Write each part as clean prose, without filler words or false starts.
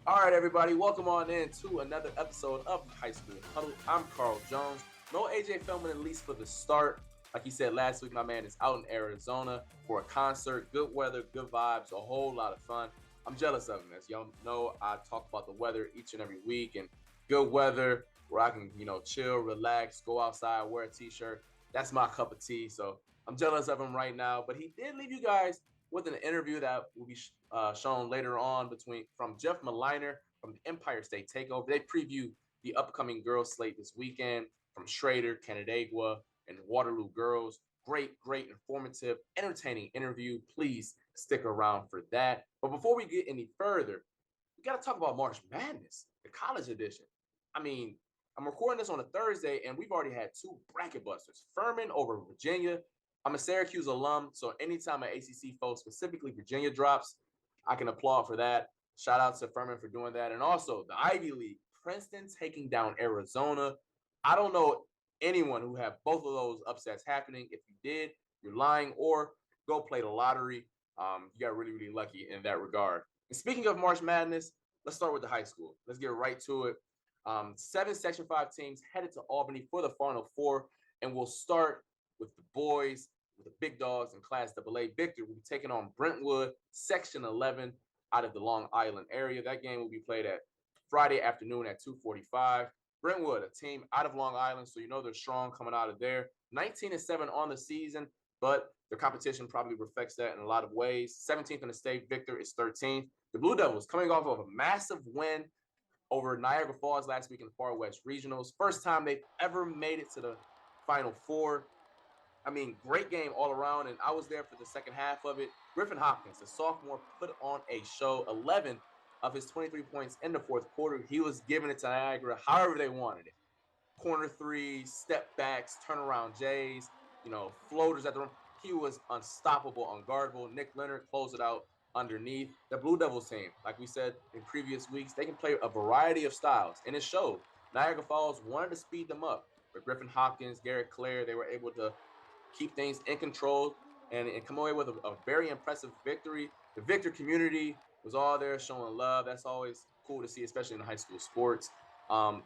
All right, everybody, welcome on in to another episode of High School Huddle. I'm Carl Jones. No AJ Feldman, at least for the start. Like he said last week, my man is out in Arizona for a concert. Good weather, good vibes, a whole lot of fun. I'm jealous of him. As y'all know, I talk about the weather each and every week, and good weather where I can, chill, relax, go outside, wear a t-shirt. That's my cup of tea. So I'm jealous of him right now. But he did leave you guys with an interview that will be shown later on from Jeff Mliner from the Empire State Takeover. They preview the upcoming girls slate this weekend from Schrader, Canandaigua, and Waterloo girls. Great, informative, entertaining interview. Please stick around for that. But before we get any further, we got to talk about March Madness, the college edition. I mean, I'm recording this on a Thursday, and we've already had two bracket busters. Furman over Virginia. I'm a Syracuse alum, so anytime an ACC foe, specifically Virginia, drops, I can applaud for that. Shout out to Furman for doing that. And also the Ivy League, Princeton taking down Arizona. I don't know anyone who had both of those upsets happening. If you did, you're lying, or go play the lottery. You got really lucky in that regard. And speaking of March Madness, let's start with the high school. Let's get right to it. 7 Section 5 teams headed to Albany for the Final Four, and we'll start with the boys, with the big dogs in Class AA. Victor will be taking on Brentwood, Section 11, out of the Long Island area. That game will be played at Friday afternoon at 2:45. Brentwood, a team out of Long Island, so you know they're strong coming out of there. 19-7 on the season, but their competition probably reflects that in a lot of ways. 17th in the state, Victor is 13th. The Blue Devils coming off of a massive win over Niagara Falls last week in the Far West Regionals. First time they've ever made it to the Final Four. I mean, great game all around, and I was there for the second half of it. Griffin Hopkins, the sophomore, put on a show. 11 of his 23 points in the fourth quarter. He was giving it to Niagara however they wanted it. Corner threes, step backs, turnaround J's, floaters at the rim. He was unstoppable, unguardable. Nick Leonard closed it out underneath. The Blue Devils team, like we said in previous weeks, they can play a variety of styles, and it showed. Niagara Falls wanted to speed them up, but Griffin Hopkins, Garrett Clare, they were able to keep things in control and come away with a very impressive victory. The Victor community was all there showing love. That's always cool to see, especially in high school sports. On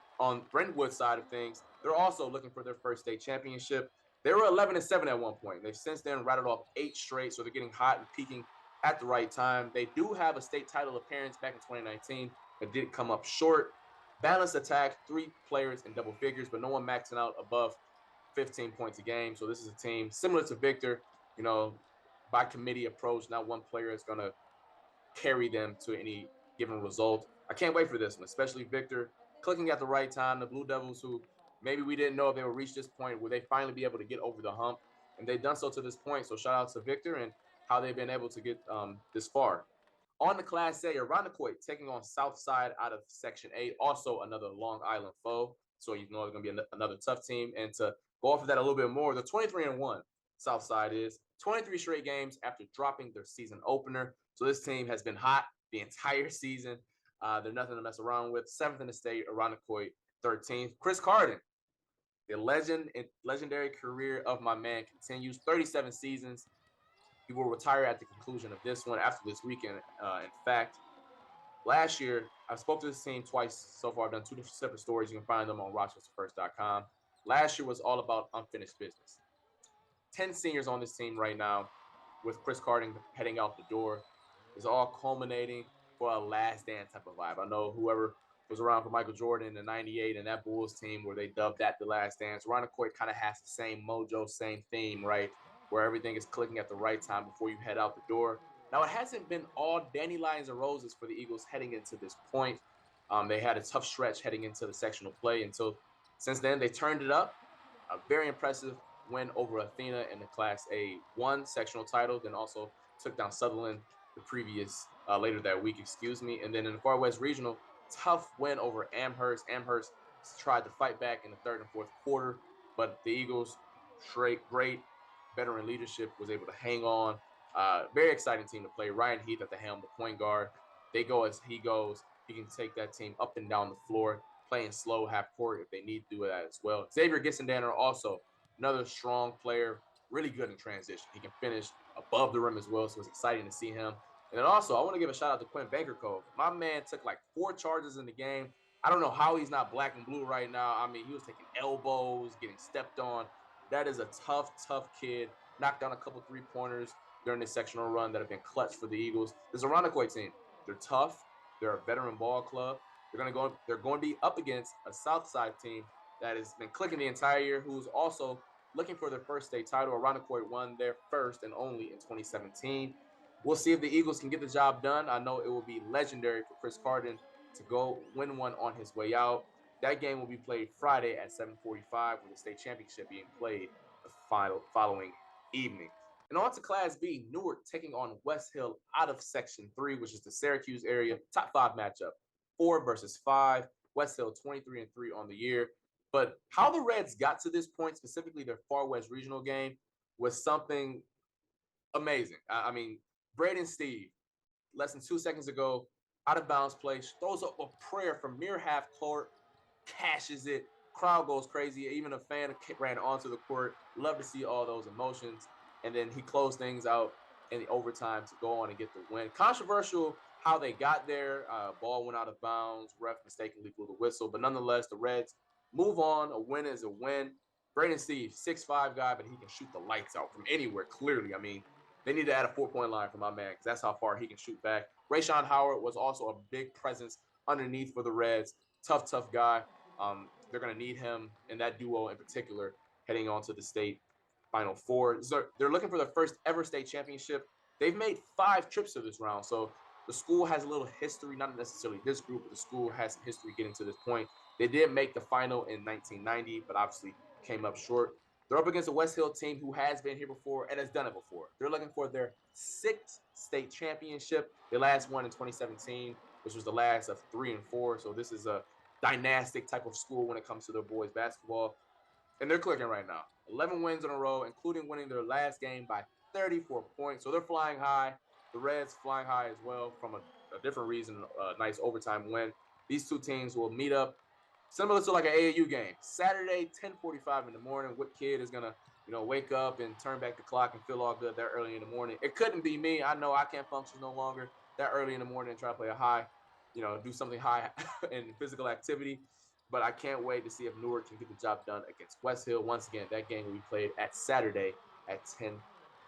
Brentwood's side of things, they're also looking for their first state championship. They were 11-7 at one point. They've since then rattled off 8 straight, so they're getting hot and peaking at the right time. They do have a state title appearance back in 2019, but did come up short. Balanced attack, 3 players in double figures, but no one maxing out above 15 points a game. So this is a team similar to Victor, by committee approach. Not one player is going to carry them to any given result. I can't wait for this one, especially Victor clicking at the right time. The Blue Devils, who maybe we didn't know if they would reach this point, will they finally be able to get over the hump? And they've done so to this point. So shout out to Victor and how they've been able to get this far. On the Class A, Irondequoit taking on Southside out of Section 8, also another Long Island foe. So you know it's going to be another tough team. And to go off of that a little bit more, the 23-1 Southside is 23 straight games after dropping their season opener. So this team has been hot the entire season. They're nothing to mess around with. 7th in the state, Irondequoit 13th. Chris Carden, the legendary career of my man continues. 37 seasons. He will retire at the conclusion of this one after this weekend. In fact, last year, I spoke to this team twice so far. I've done 2 separate stories. You can find them on RochesterFirst.com. Last year was all about unfinished business. 10 seniors on this team right now, with Chris Carden heading out the door, is all culminating for a last dance type of vibe. I know whoever was around for Michael Jordan in '98 and that Bulls team where they dubbed that the last dance, Irondequoit kind of has the same mojo, same theme, right? Where everything is clicking at the right time before you head out the door. Now, it hasn't been all dandelions and roses for the Eagles heading into this point. They had a tough stretch heading into the sectional play until since then they turned it up. A very impressive win over Athena in the Class A1 sectional title, then also took down Sutherland the previous later that week, and then in the Far West Regional, tough win over Amherst. Amherst tried to fight back in the third and fourth quarter, but the Eagles, great veteran leadership, was able to hang on. Very exciting team to play. Ryan Heath at the helm, the point guard. They go as he goes. He can take that team up and down the floor, playing slow half court if they need to do that as well. Xavier Gissendaner, also another strong player, really good in transition. He can finish above the rim as well, so it's exciting to see him And then also, I want to give a shout out to Quinn Bankercove. My man took like 4 charges in the game. I don't know how he's not black and blue right now. I mean, he was taking elbows, getting stepped on. That is a tough, tough kid. Knocked down a couple 3-pointers during this sectional run that have been clutch for the Eagles. This Irondequoit team, they're tough. They're a veteran ball club. They're going to be up against a Southside team that has been clicking the entire year, who's also looking for their first state title. Irondequoit won their first and only in 2017. We'll see if the Eagles can get the job done. I know it will be legendary for Chris Carden to go win one on his way out. That game will be played Friday at 7:45, with the state championship being played the following evening. And on to Class B, Newark taking on West Hill out of Section 3, which is the Syracuse area top 5 matchup. 4 versus 5. West Hill 23-3 on the year. But how the Reds got to this point, specifically their Far West Regional game, was something amazing. I mean, Braden Steve, less than 2 seconds ago, out of bounds play, throws up a prayer from near half court, cashes it. Crowd goes crazy. Even a fan ran onto the court. Love to see all those emotions. And then he closed things out in the overtime to go on and get the win. Controversial how they got there. Ball went out of bounds. Ref mistakenly blew the whistle. But nonetheless, the Reds move on. A win is a win. Braden Steve, 6'5" guy, but he can shoot the lights out from anywhere, clearly. I mean, they need to add a 4-point line for my man, because that's how far he can shoot back. Rayshawn Howard was also a big presence underneath for the Reds. Tough, tough guy. They're going to need him in that duo in particular heading on to the state Final Four. So they're looking for their first ever state championship. They've made 5 trips to this round, so the school has a little history, not necessarily this group, but the school has some history getting to this point. They did make the final in 1990, but obviously came up short. They're up against a West Hill team who has been here before and has done it before. They're looking for their 6th state championship. They last won in 2017, which was the last of 3 and 4. So this is a dynastic type of school when it comes to their boys basketball. And they're clicking right now. 11 wins in a row, including winning their last game by 34 points. So they're flying high. The Reds flying high as well from a different reason, a nice overtime win. These two teams will meet up similar to like an AAU game. Saturday, 10:45 in the morning. What kid is gonna, wake up and turn back the clock and feel all good that early in the morning? It couldn't be me. I know I can't function no longer that early in the morning and try to play a high, do something high in physical activity. But I can't wait to see if Newark can get the job done against West Hill. Once again, that game will be played at Saturday at 10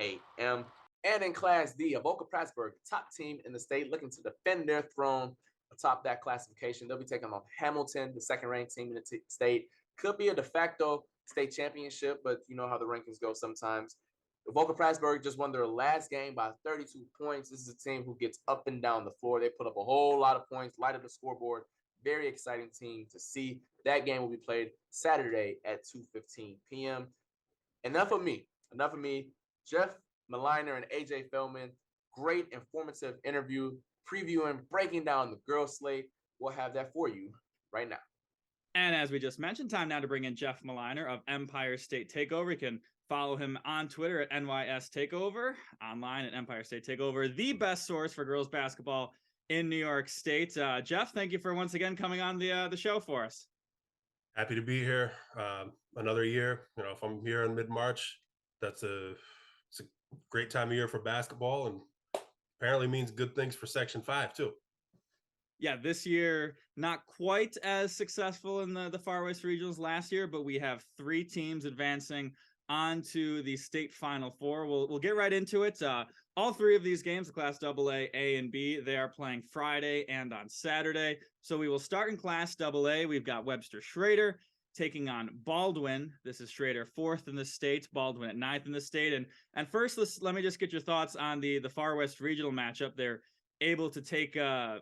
a.m. And in Class D, Avoca Prattsburgh, top team in the state, looking to defend their throne atop that classification. They'll be taking on Hamilton, the second-ranked team in the state. Could be a de facto state championship, but you know how the rankings go sometimes. Avoca Prattsburgh just won their last game by 32 points. This is a team who gets up and down the floor. They put up a whole lot of points, light up the scoreboard. Very exciting team to see. That game will be played Saturday at 2:15 p.m. Enough of me. Enough of me. Jeff Mliner and AJ Feldman, great informative interview, previewing, breaking down the girls' slate. We'll have that for you right now. And as we just mentioned, time now to bring in Jeff Mliner of Empire State Takeover. You can follow him on Twitter at NYS Takeover, online at Empire State Takeover, the best source for girls basketball in New York State. Jeff, thank you for once again coming on the show for us. Happy to be here. Another year. If I'm here in mid-March, it's a great time of year for basketball, and apparently means good things for Section 5 too. Yeah, this year not quite as successful in the Far West Regionals last year, but we have 3 teams advancing onto the state Final Four. We'll get right into it. All 3 of these games, the Class AA, A, and B, they are playing Friday and on Saturday. So we will start in Class AA. We've got Webster Schrader taking on Baldwin. This is Schrader 4th in the state, Baldwin at 9th in the state. And first, let me just get your thoughts on the Far West Regional matchup. They're able to take an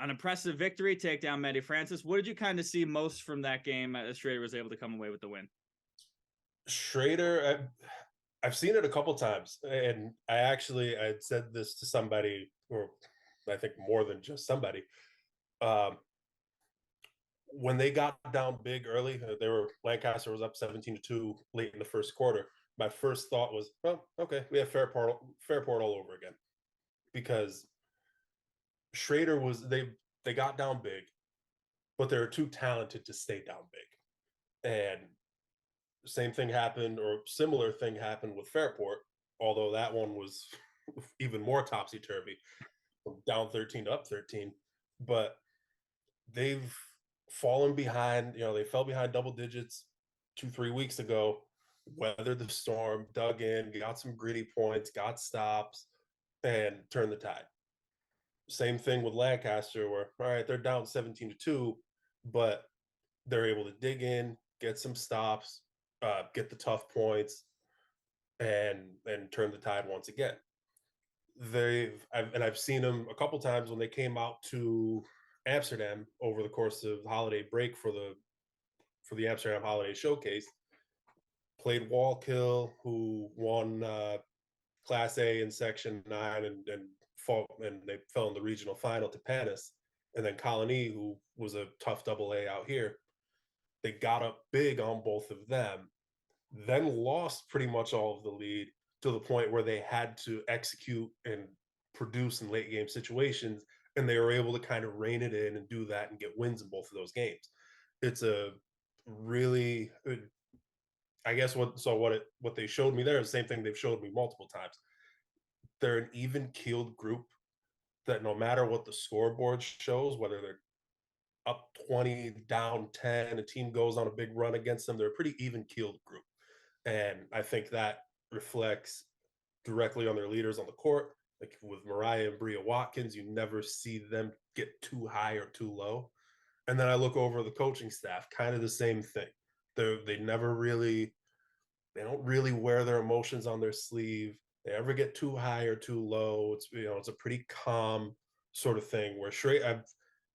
impressive victory, take down Maddie Francis. What did you kind of see most from that game as Schrader was able to come away with the win? Schrader, I've seen it a couple times, and I said this to somebody, or I think more than just somebody. When they got down big early, Lancaster was up 17-2 late in the first quarter. My first thought was, well, okay, we have Fairport all over again, because Schrader they got down big, but they're too talented to stay down big. And same thing happened, or similar thing happened with Fairport, although that one was even more topsy-turvy. down 13 to up 13, but they've fallen behind. They fell behind double digits 2-3 weeks ago, weathered the storm, dug in, got some gritty points, got stops, and turned the tide. Same thing with Lancaster, where all right, they're down 17-2, but they're able to dig in, get some stops, get the tough points, and turn the tide once again. I've seen them a couple times when they came out to Amsterdam over the course of the holiday break for the Amsterdam Holiday Showcase. Played Wallkill, who won Class A in Section 9 and they fell in the regional final to Panis, and then Colony, who was a tough double A out here. They got up big on both of them, then lost pretty much all of the lead to the point where they had to execute and produce in late game situations, and they were able to kind of rein it in and do that and get wins in both of those games. It's a really, I guess what they showed me there is the same thing they've showed me multiple times. They're an even keeled group that no matter what the scoreboard shows, whether they're up 20, down 10, a team goes on a big run against them, they're a pretty even keeled group. And I think that reflects directly on their leaders on the court. Like with Mariah and Bria Watkins, you never see them get too high or too low. And then I look over the coaching staff, kind of the same thing. They never really, they don't really wear their emotions on their sleeve. They ever get too high or too low. It's a pretty calm sort of thing. Where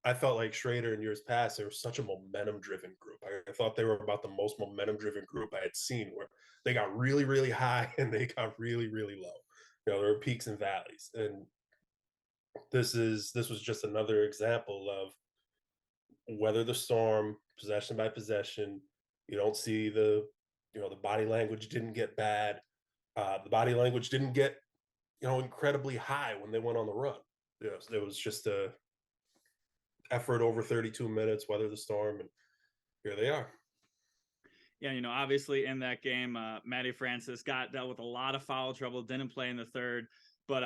I felt like Schrader in years past, they were such a momentum-driven group. I thought they were about the most momentum-driven group I had seen, where they got really, really high and they got really, really low. There were peaks and valleys, and this was just another example of weather the storm, possession by possession. You don't see the body language didn't get bad. The body language didn't get incredibly high when they went on the run. It was just a effort over 32 minutes, weather the storm, and here they are. Yeah, obviously in that game, Maddie Francis dealt with a lot of foul trouble, didn't play in the third. But,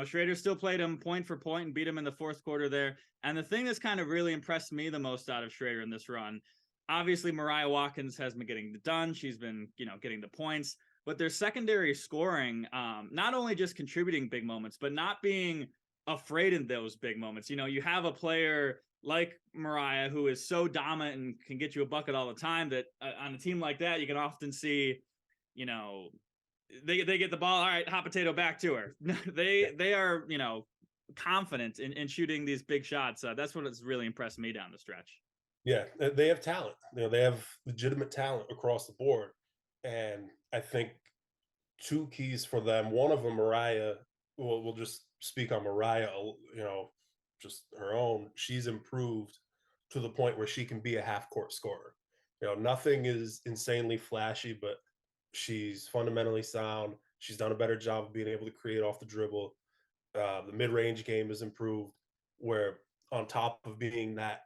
Schrader still played him point for point and beat him in the fourth quarter there. And the thing that's kind of really impressed me the most out of Schrader in this run, obviously Mariah Watkins has been getting it done. She's been, getting the points. But their secondary scoring, not only just contributing big moments, but not being afraid in those big moments. You have a player like Mariah, who is so dominant and can get you a bucket all the time, that on a team like that, you can often see, they get the ball. All right, hot potato, back to her. they are, confident in shooting these big shots. That's what has really impressed me down the stretch. Yeah, they have talent. They have legitimate talent across the board. And I think two keys for them, one of them, Mariah, we'll just speak on Mariah, just her own. She's improved to the point where she can be a half court scorer. Nothing is insanely flashy, but she's fundamentally sound. She's done a better job of being able to create off the dribble. The mid-range game has improved, where on top of being that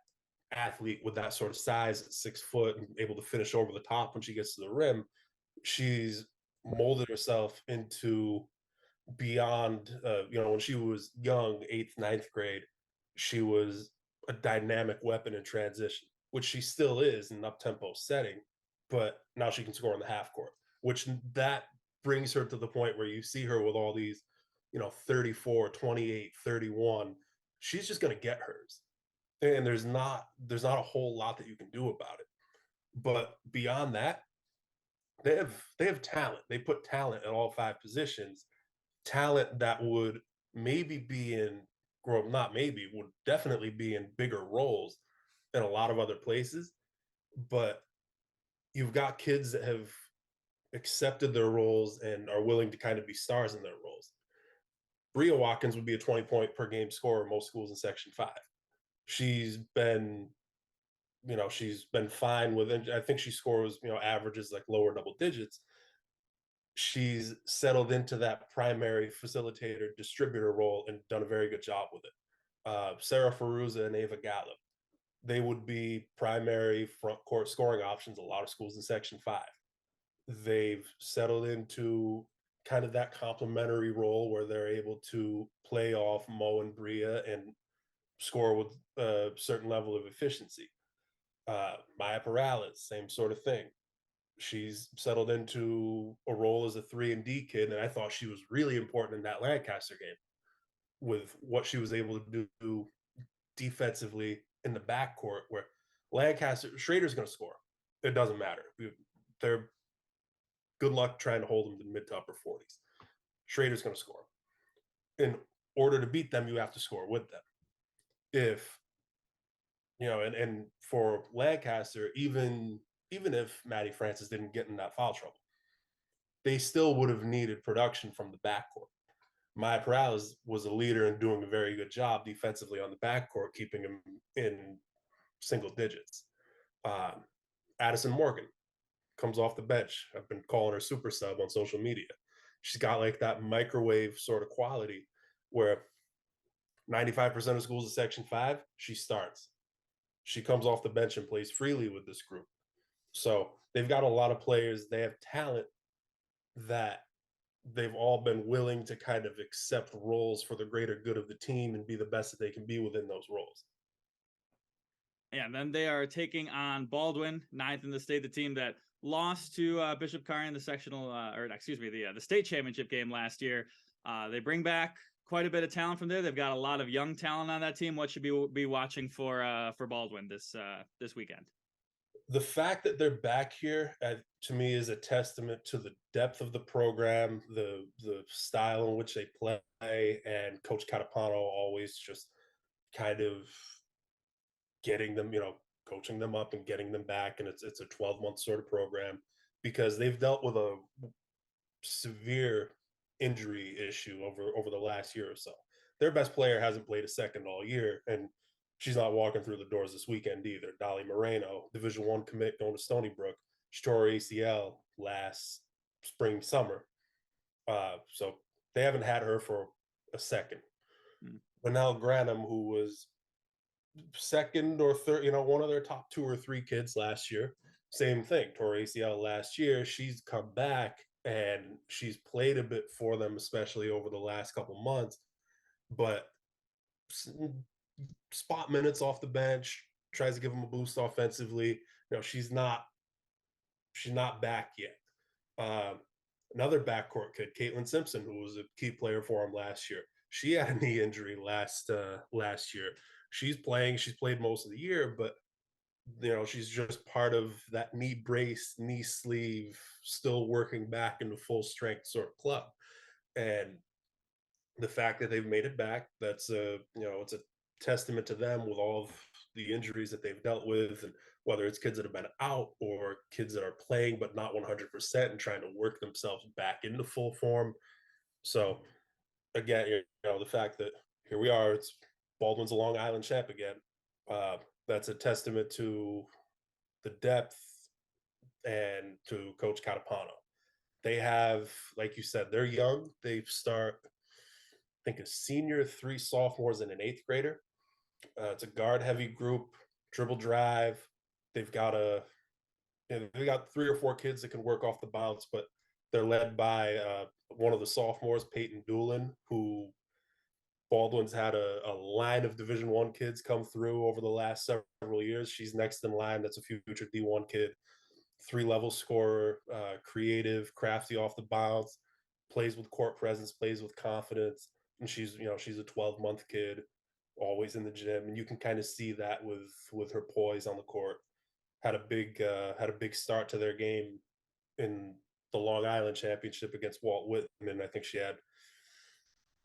athlete with that sort of size at 6 foot and able to finish over the top when she gets to the rim, she's molded herself into beyond, when she was young, 8th, 9th grade, she was a dynamic weapon in transition, which she still is in an up-tempo setting, but now she can score in the half court, which that brings her to the point where you see her with all these, 34, 28, 31. She's just going to get hers. And there's not a whole lot that you can do about it. But beyond that, they have talent. They put talent at all 5 positions. Talent that would maybe be in, well, not maybe, would definitely be in bigger roles in a lot of other places. But you've got kids that have accepted their roles and are willing to kind of be stars in their roles. Bria Watkins would be a 20-point per game scorer in most schools in Section 5. She's been fine with it. I think she scores, averages like lower double digits. She's settled into that primary facilitator, distributor role and done a very good job with it. Sarah Ferruza and Ava Gallup, they would be primary front court scoring options a lot of schools in Section 5. They've settled into kind of that complementary role where they're able to play off Mo and Bria and score with a certain level of efficiency. Maya Perales, same sort of thing. She's settled into a role as a 3-and-D kid, and I thought she was really important in that Lancaster game with what she was able to do defensively in the backcourt, where Lancaster Schrader's going to score. It doesn't matter. They're good luck trying to hold them to mid to upper 40s. Schrader's going to score. In order to beat them, you have to score with them. If and for Lancaster, even if Maddie Francis didn't get in that foul trouble, they still would have needed production from the backcourt. Maya Perales was a leader and doing a very good job defensively on the backcourt, keeping him in single digits. Addison Morgan comes off the bench. I've been calling her super sub on social media. She's got like that microwave sort of quality where 95% of schools in Section 5, she starts. She comes off the bench and plays freely with this group. So they've got a lot of players. They have talent that they've all been willing to kind of accept roles for the greater good of the team and be the best that they can be within those roles. Yeah, and then they are taking on Baldwin, 9th in the state, the team that lost to Bishop Carney in the sectional, the state championship game last year. They bring back quite a bit of talent from there. They've got a lot of young talent on that team. What should be watching for Baldwin this weekend? The fact that they're back here, to me, is a testament to the depth of the program, the style in which they play, and Coach Catapano always just kind of getting them, coaching them up and getting them back. And it's a 12-month sort of program because they've dealt with a severe injury issue over the last year or so. Their best player hasn't played a second all year, and she's not walking through the doors this weekend either. Dolly Moreno, Division I commit going to Stony Brook. She tore ACL last spring, summer. So they haven't had her for a second. Linnell Granum, who was second or third, one of their top 2 or 3 kids last year, same thing, tore ACL last year. She's come back and she's played a bit for them, especially over the last couple months, but spot minutes off the bench, tries to give them a boost offensively. She's not back yet. Another backcourt kid, Caitlin Simpson, who was a key player for him last year. She had a knee injury last year. She's played most of the year, but she's just part of that knee brace, knee sleeve, still working back into full strength sort of club. And the fact that they've made it back, that's it's a testament to them with all of the injuries that they've dealt with, and whether it's kids that have been out or kids that are playing but not 100% and trying to work themselves back into full form. So again, the fact that here we are, it's Baldwin's a Long Island champ again. That's a testament to the depth and to Coach Catapano. They have, like you said, they're young. They start, I think, a senior, 3 sophomores, and an 8th grader. It's a guard-heavy group, dribble drive. They've got they got 3 or 4 kids that can work off the bounce, but they're led by one of the sophomores, Peyton Doolin, who Baldwin's had a line of Division I kids come through over the last several years. She's next in line. That's a future D1 kid, 3-level scorer, creative, crafty off the bounce, plays with court presence, plays with confidence. And she's a 12-month kid, always in the gym. And you can kind of see that with her poise on the court. Had a big start to their game in the Long Island Championship against Walt Whitman. I think she had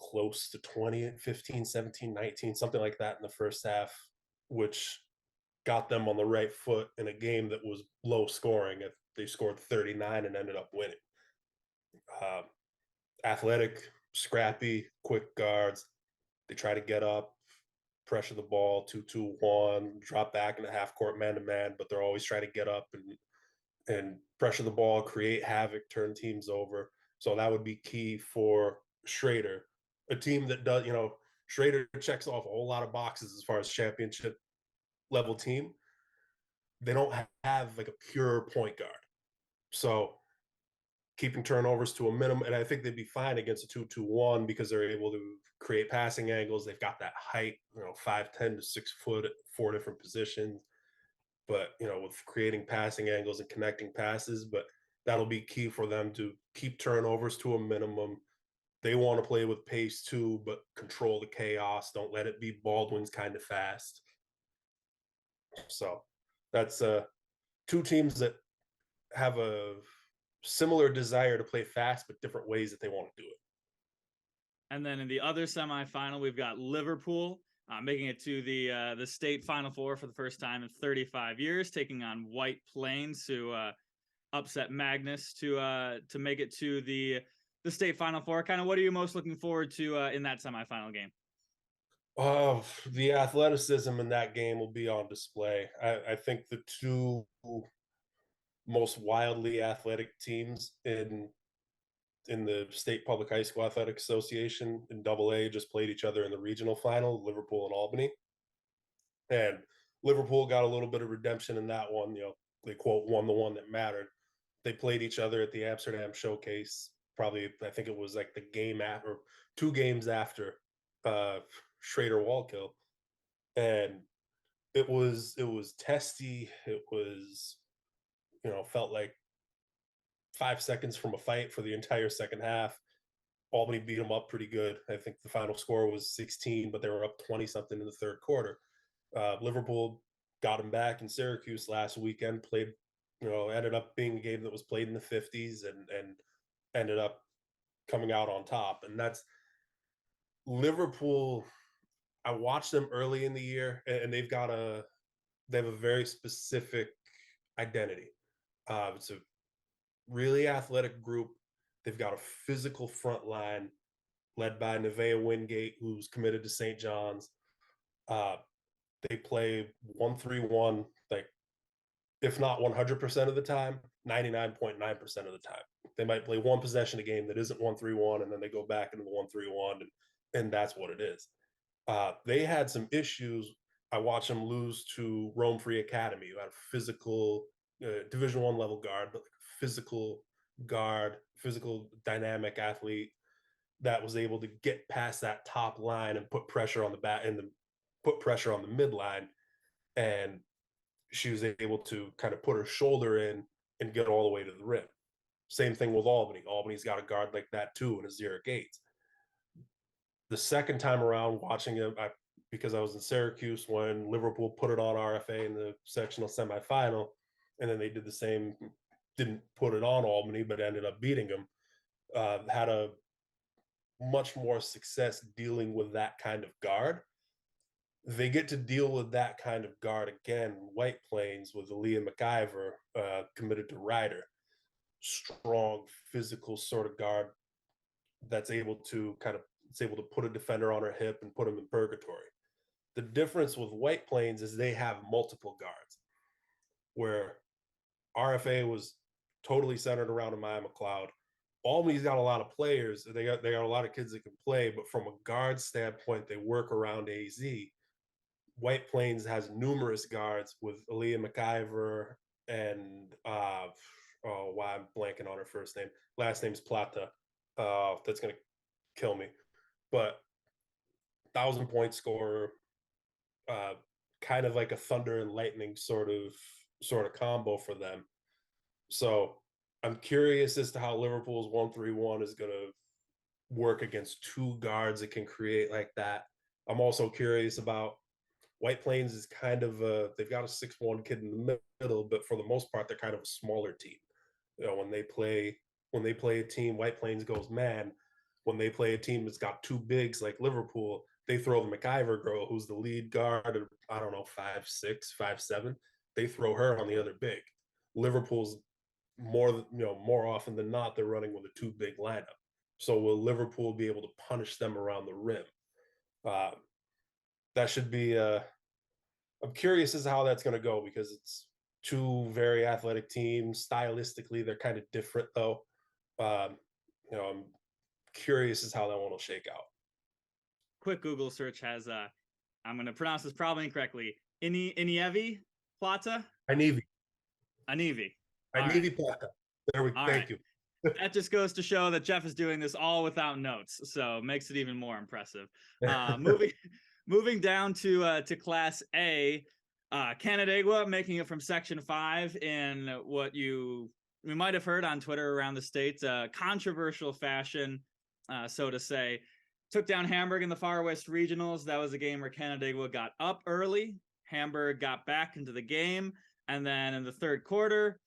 close to 20, 15, 17, 19, something like that in the first half, which got them on the right foot in a game that was low scoring. They scored 39 and ended up winning. Athletic, scrappy, quick guards. They try to get up, pressure the ball, 2-2-1, drop back in the half court man-to-man, but they're always trying to get up and pressure the ball, create havoc, turn teams over. So that would be key for Schrader, a team that does, Schrader checks off a whole lot of boxes as far as championship level team. They don't have like a pure point guard. So keeping turnovers to a minimum. And I think they'd be fine against a 2-2-1 because they're able to create passing angles. They've got that height, 5'10" to 6 foot at 4 different positions. But, with creating passing angles and connecting passes, but that'll be key for them to keep turnovers to a minimum. They want to play with pace too, but control the chaos. Don't let it be Baldwin's kind of fast. So that's two teams that have a similar desire to play fast, but different ways that they want to do it. And then in the other semifinal, we've got Liverpool making it to the state Final Four for the first time in 35 years, taking on White Plains, who upset Magnus to make it to the state Final Four. Kind of, what are you most looking forward to in that semifinal game? Oh, the athleticism in that game will be on display. I think the two most wildly athletic teams in the State Public High School Athletic Association in AA just played each other in the regional final, Liverpool and Albany. And Liverpool got a little bit of redemption in that one. They quote won the one that mattered. They played each other at the Amsterdam Showcase. Probably, I think it was like the game after, 2 games after Schrader Wallkill, and it was testy. It was, felt like 5 seconds from a fight for the entire second half. Albany beat them up pretty good. I think the final score was 16, but they were up 20 something in the third quarter. Liverpool got them back in Syracuse last weekend. Played, ended up being a game that was played in the 50s and ended up coming out on top. And that's Liverpool. I watched them early in the year, and they have a very specific identity. It's a really athletic group. They've got a physical front line led by Nevaeh Wingate, who's committed to St. John's. They play 1-3-1, like, if not 100% of the time, 99.9% of the time. They might play one possession a game that isn't 1-3-1, and then they go back into the 1-3-1, and that's what it is. They had some issues. I watched them lose to Rome Free Academy, who had a physical Division I level guard, but like a physical guard, physical dynamic athlete that was able to get past that top line and put pressure on the back and put pressure on the midline. And she was able to kind of put her shoulder in and get all the way to the rim. Same thing with Albany. Albany's got a guard like that too, and a Zira Gates. The second time around watching him, because I was in Syracuse when Liverpool put it on RFA in the sectional semifinal, and then they did the same, didn't put it on Albany, but ended up beating them, had a much more success dealing with that kind of guard. They get to deal with that kind of guard again, White Plains, with Aaliyah McIver, committed to Ryder. Strong, physical sort of guard that's able to put a defender on her hip and put him in purgatory. The difference with White Plains is they have multiple guards, where RFA was totally centered around Amaya McLeod. Albany's got a lot of players. They got a lot of kids that can play, but from a guard standpoint, they work around AZ. White Plains has numerous guards with Aaliyah McIver and why I'm blanking on her first name. Last name's Plata. That's gonna kill me. But 1,000-point scorer, kind of like a thunder and lightning sort of combo for them. So I'm curious as to how Liverpool's 1-3-1 is going to work against two guards that can create like that. I'm also curious about White Plains is kind of they've got a 6'1" kid in the middle, but for the most part, they're kind of a smaller team. When they play a team, White Plains goes man. When they play a team that's got two bigs like Liverpool, they throw the McIver girl, who's the lead guard, I don't know, 5'6", 5'7". They throw her on the other big. Liverpool's more often than not, they're running with a two big lineup. So will Liverpool be able to punish them around the rim? That should be. I'm curious as to how that's going to go, because it's two very athletic teams. Stylistically, they're kind of different, though. I'm curious as how that one will shake out. Quick Google search has I'm going to pronounce this probably incorrectly. Inievi Plata? Anivi Anivi. Plata. There we go. Thank you. that just goes to show that Jeff is doing this all without notes, so makes it even more impressive. Moving down to Class A, Canandaigua making it from Section 5 in what we might have heard on Twitter around the state, controversial fashion, so to say. Took down Hamburg in the Far West Regionals. That was a game where Canandaigua got up early. Hamburg got back into the game. And then in the third quarter,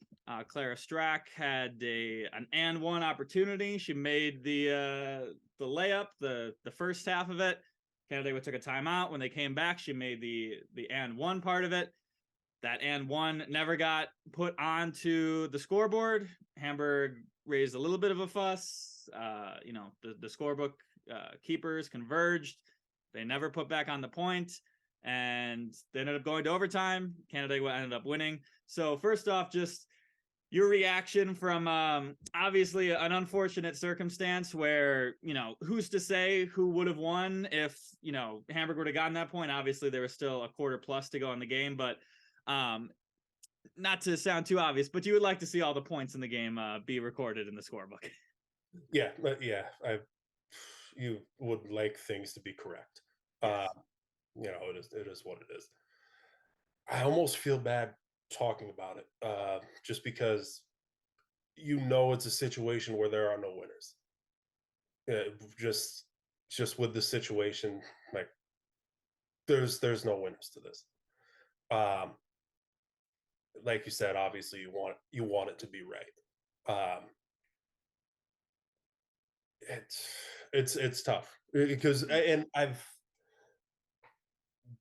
Clara Strack had an and one opportunity. She made the layup, the first half of it. Canandaigua took a timeout. When they came back, she made the and one part of it. That and one never got put onto the scoreboard. Hamburg raised a little bit of a fuss. The scorebook keepers converged. They never put back on the point, and they ended up going to overtime. Canandaigua ended up winning. So first off, just your reaction from obviously an unfortunate circumstance where, who's to say who would have won if, Hamburg would have gotten that point. Obviously, there was still a quarter plus to go in the game, but not to sound too obvious, but you would like to see all the points in the game be recorded in the scorebook. Yeah, you would like things to be correct. Yes. It is what it is. I almost feel bad talking about it, just because it's a situation where there are no winners. Just with the situation, like there's no winners to this. Like you said, obviously you want it to be right. It's tough because, and I've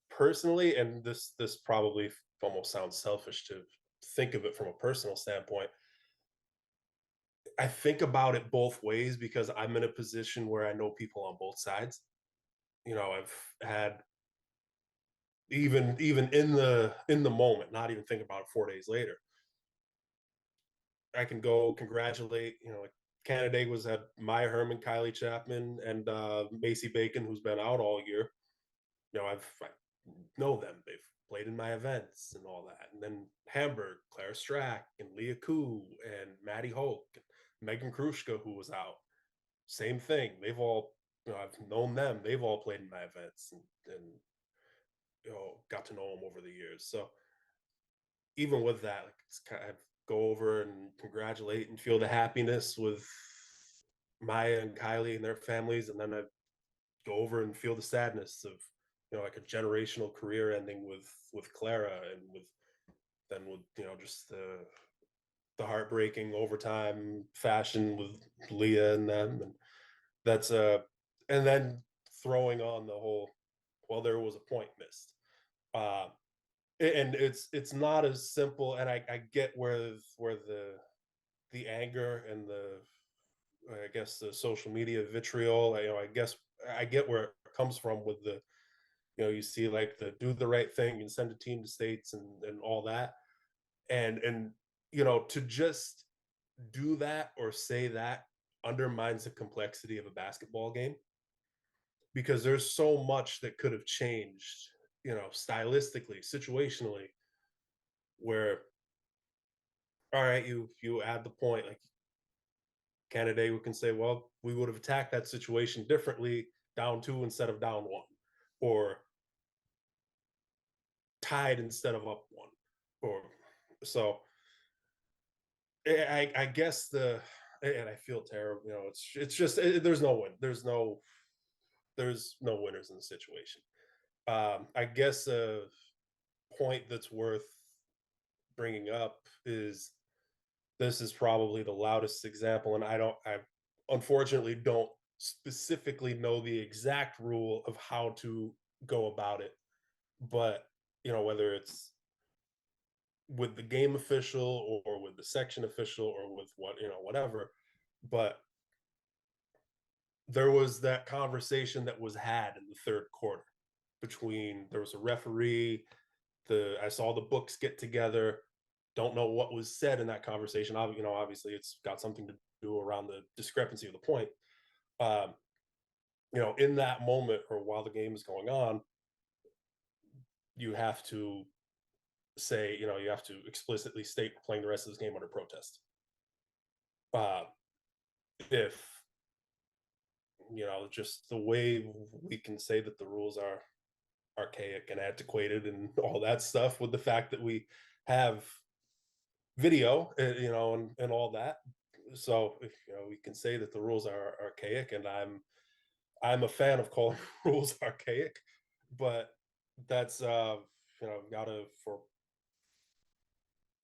personally, and this probably almost sounds selfish to think of it from a personal standpoint. I think about it both ways because I'm in a position where I know people on both sides. I've had even in the moment, not even think about it 4 days later. I can go congratulate, like Canandaigua's had Maya Herman, Kylie Chapman, and Macy Bacon, who's been out all year. I know them. They've played in my events and all that. And then Hamburg, Clara Strack, and Leah Koo, and Maddie Hoke, and Megan Krushka, who was out. Same thing. They've all, I've known them. They've all played in my events and got to know them over the years. So even with that, like, it's kind of go over and congratulate and feel the happiness with Maya and Kylie and their families, and then I go over and feel the sadness of like a generational career ending with Clara, and with just the heartbreaking overtime fashion with Leah and them, and that's and then throwing on the whole, well, there was a point missed, and it's not as simple, and I get where the anger and I guess the social media vitriol, I guess I get where it comes from with the, you see like the do the right thing and send a team to states and all that, and to just do that or say that undermines the complexity of a basketball game, because there's so much that could have changed, stylistically, situationally, where, all right, you add the point, like Canada can say, well, we would have attacked that situation differently, down 2 instead of down 1, or tied instead of up 1, or so. I guess and I feel terrible. It's just there's no win. There's no winners in the situation. I guess a point that's worth bringing up is, this is probably the loudest example, and I unfortunately don't specifically know the exact rule of how to go about it, but whether it's with the game official or with the section official or with whatever, but there was that conversation that was had in the third quarter between, there was a referee, I saw the books get together. Don't know what was said in that conversation. Obviously it's got something to do around the discrepancy of the point. In that moment, or while the game is going on, you have to say, you have to explicitly state, playing the rest of this game under protest. if just the way we can say that the rules are archaic and antiquated and all that stuff, with the fact that we have video, and all that. So if we can say that the rules are archaic, and I'm a fan of calling rules archaic, but that's gotta for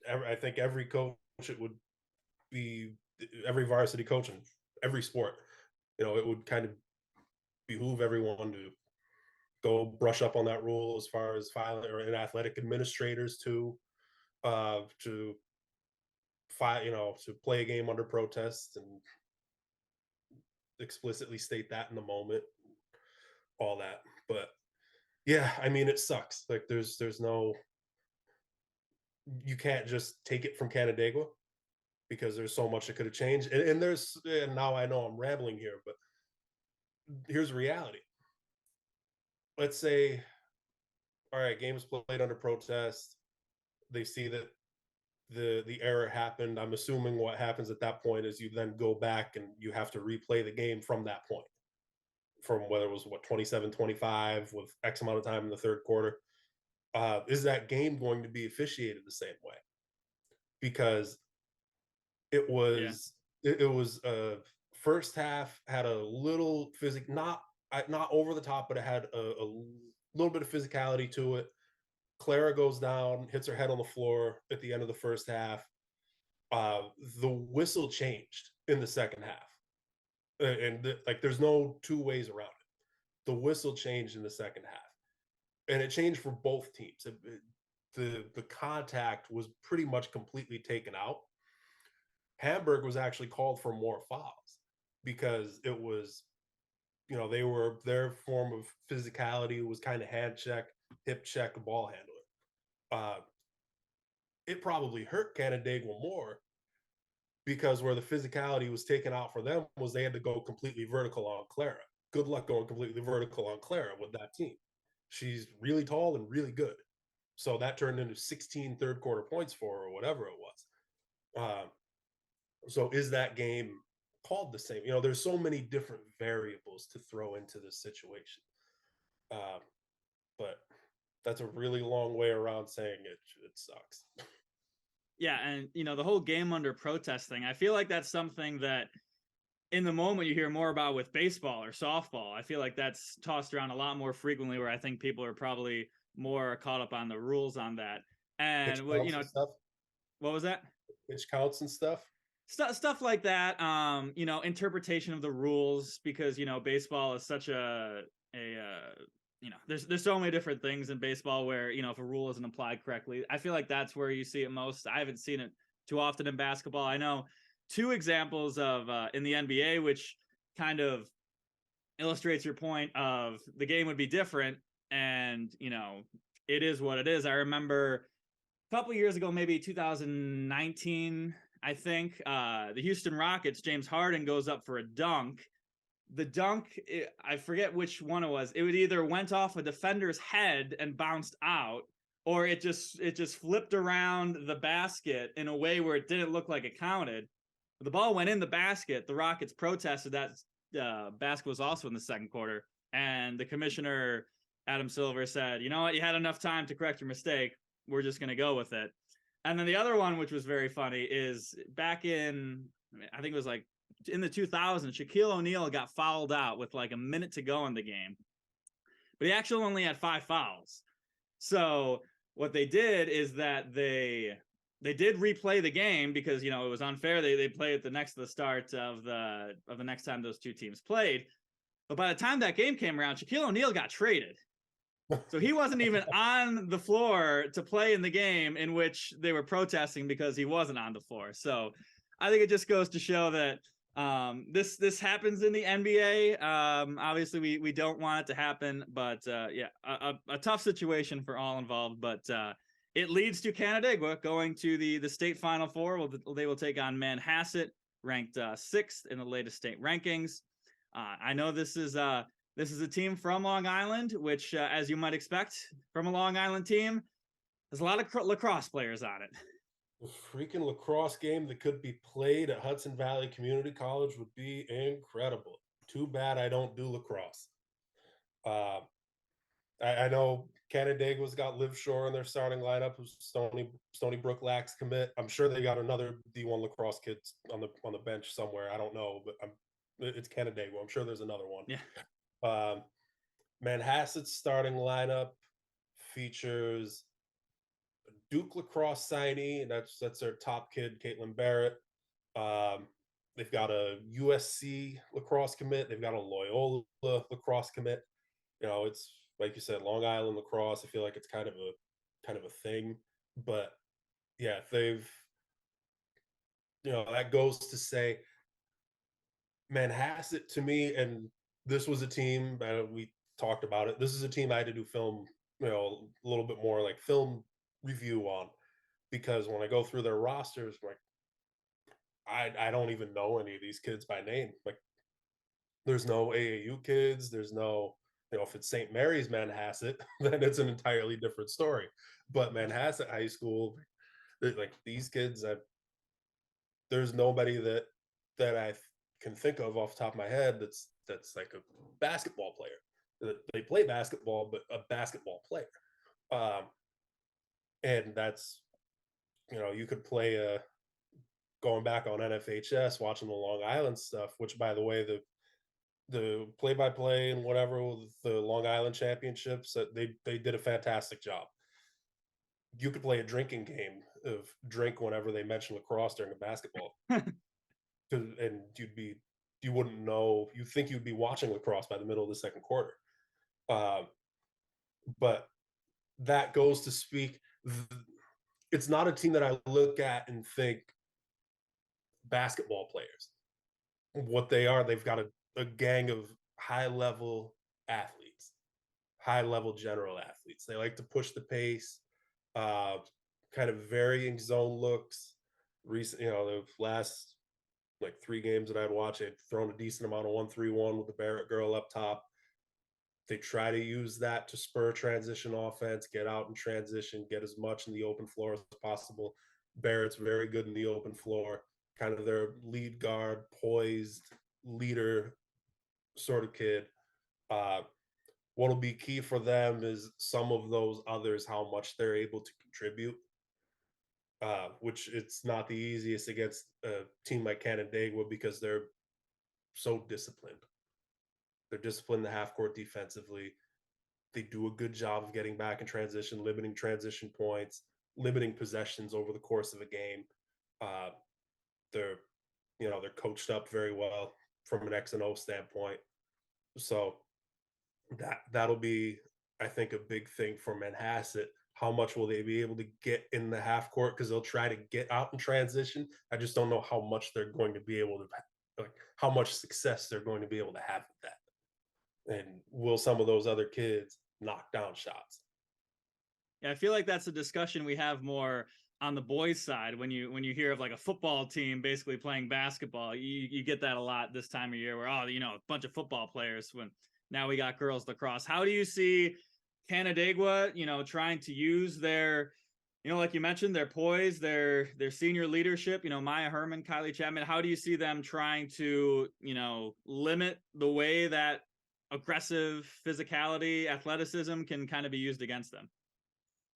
I think every coach, it would be every varsity coach in every sport, it would kind of behoove everyone to go brush up on that rule, as far as filing, or in athletic administrators to to play a game under protest and explicitly state that in the moment, all that. But yeah, I mean, it sucks. Like, there's no, you can't just take it from Canandaigua, because there's so much that could have changed. And now I know I'm rambling here, but here's reality. Let's say, all right, game is played under protest. They see that the error happened. I'm assuming what happens at that point is you then go back and you have to replay the game from that point, from whether it was 27-25 with X amount of time in the third quarter. Is that game going to be officiated the same way? Because it was first half had a little not over the top, but it had a little bit of physicality to it. Clara goes down, hits her head on the floor at the end of the first half. The whistle changed in the second half, like, there's no two ways around it. The whistle changed in the second half, and it changed for both teams. The contact was pretty much completely taken out. Hamburg was actually called for more fouls, because it was, their form of physicality was kind of hand check, hip check, ball handling. It probably hurt Canandaigua more, because where the physicality was taken out for them was they had to go completely vertical on Clara. Good luck going completely vertical on Clara with that team. She's really tall and really good. So that turned into 16 third quarter points for her, or whatever it was. So is that game called the same? There's so many different variables to throw into this situation. But that's a really long way around saying it sucks. Yeah, and the whole game under protest thing, I feel like that's something that in the moment you hear more about with baseball or softball. I feel like that's tossed around a lot more frequently, where I think people are probably more caught up on the rules on that. And And stuff. What was that? Pitch counts and stuff. Stuff like that. Interpretation of the rules, because baseball is such a there's so many different things in baseball where if a rule isn't applied correctly. I feel like that's where you see it most. I haven't seen it too often in basketball. I know two examples of in the NBA, which kind of illustrates your point of the game would be different, and it is what it is. I remember a couple years ago, maybe 2019, I think, the Houston Rockets, James Harden goes up for a dunk. The dunk, I forget which one it was. It would either went off a defender's head and bounced out, or it just flipped around the basket in a way where it didn't look like it counted. The ball went in the basket. The Rockets protested that. Basket was also in the second quarter, and the commissioner, Adam Silver, said, "You know what? You had enough time to correct your mistake. We're just going to go with it." And then the other one, which was very funny, is back in, I think it was like in the 2000s, Shaquille O'Neal got fouled out with like a minute to go in the game, but he actually only had 5 fouls. So what they did is that they did replay the game, because it was unfair. They played it the start of the next time those two teams played. But by the time that game came around, Shaquille O'Neal got traded. So he wasn't even on the floor to play in the game in which they were protesting, because he wasn't on the floor. So I think it just goes to show that this happens in the NBA. Obviously, we don't want it to happen, but a tough situation for all involved. But it leads to Canandaigua going to the state Final Four. They will take on Manhasset, ranked 6th in the latest state rankings. I know this is a team from Long Island, which, as you might expect from a Long Island team, there's a lot of lacrosse players on it. A freaking lacrosse game that could be played at Hudson Valley Community College would be incredible. Too bad I don't do lacrosse. Uh, I know Canandaigua's got Liv Shore in their starting lineup, who's Stony Brook Lax commit. I'm sure they got another D1 lacrosse kid on the bench somewhere. I don't know, but it's Canandaigua. I'm sure there's another one. Yeah. Manhasset's starting lineup features Duke lacrosse signee, and that's their top kid, Caitlin Barrett. They've got a USC lacrosse commit. They've got a Loyola lacrosse commit. You know, it's like you said, Long Island lacrosse. I feel like it's kind of a thing, but yeah, they've that goes to say Manhasset to me, and this was a team we talked about it. This is a team I had to do film, a little bit more like film review on because when I go through their rosters, like I don't even know any of these kids by name. Like there's no AAU kids. There's no, if it's St. Mary's Manhasset, then it's an entirely different story. But Manhasset High School, like these kids, there's nobody that I can think of off the top of my head that's like a basketball player. They play basketball, but a basketball player. And that's, you could play going back on NFHS, watching the Long Island stuff, which by the way, the play-by-play and whatever with the Long Island championships, that they did a fantastic job. You could play a drinking game of drink whenever they mention lacrosse during a basketball, and you wouldn't know. You think you'd be watching lacrosse by the middle of the second quarter, but that goes to speak. It's not a team that I look at and think basketball players. What they are, they've got a gang of high-level athletes, high-level general athletes. They like to push the pace, kind of varying zone looks. Recent, the last like 3 games that I'd watch, they'd thrown a decent amount of 1-3-1 with the Barrett girl up top. They try to use that to spur transition offense, get out in transition, get as much in the open floor as possible. Barrett's very good in the open floor, kind of their lead guard, poised leader sort of kid. What'll be key for them is some of those others, how much they're able to contribute, which it's not the easiest against a team like Canandaigua because they're so disciplined. They're disciplined the half court defensively. They do a good job of getting back in transition, limiting transition points, limiting possessions over the course of a game. They're they're coached up very well from an X and O standpoint. So that'll be, I think, a big thing for Manhasset. How much will they be able to get in the half court? Because they'll try to get out in transition. I just don't know how much they're going to be able to, like, how much success they're going to be able to have with that. And will some of those other kids knock down shots? Yeah, I feel like that's a discussion we have more on the boys' side when you hear of like a football team basically playing basketball. You get that a lot this time of year where a bunch of football players when now we got girls lacrosse. How do you see Canandaigua, trying to use their, like you mentioned, their poise, their senior leadership, Maya Herman, Kylie Chapman, how do you see them trying to, limit the way that aggressive physicality, athleticism can kind of be used against them?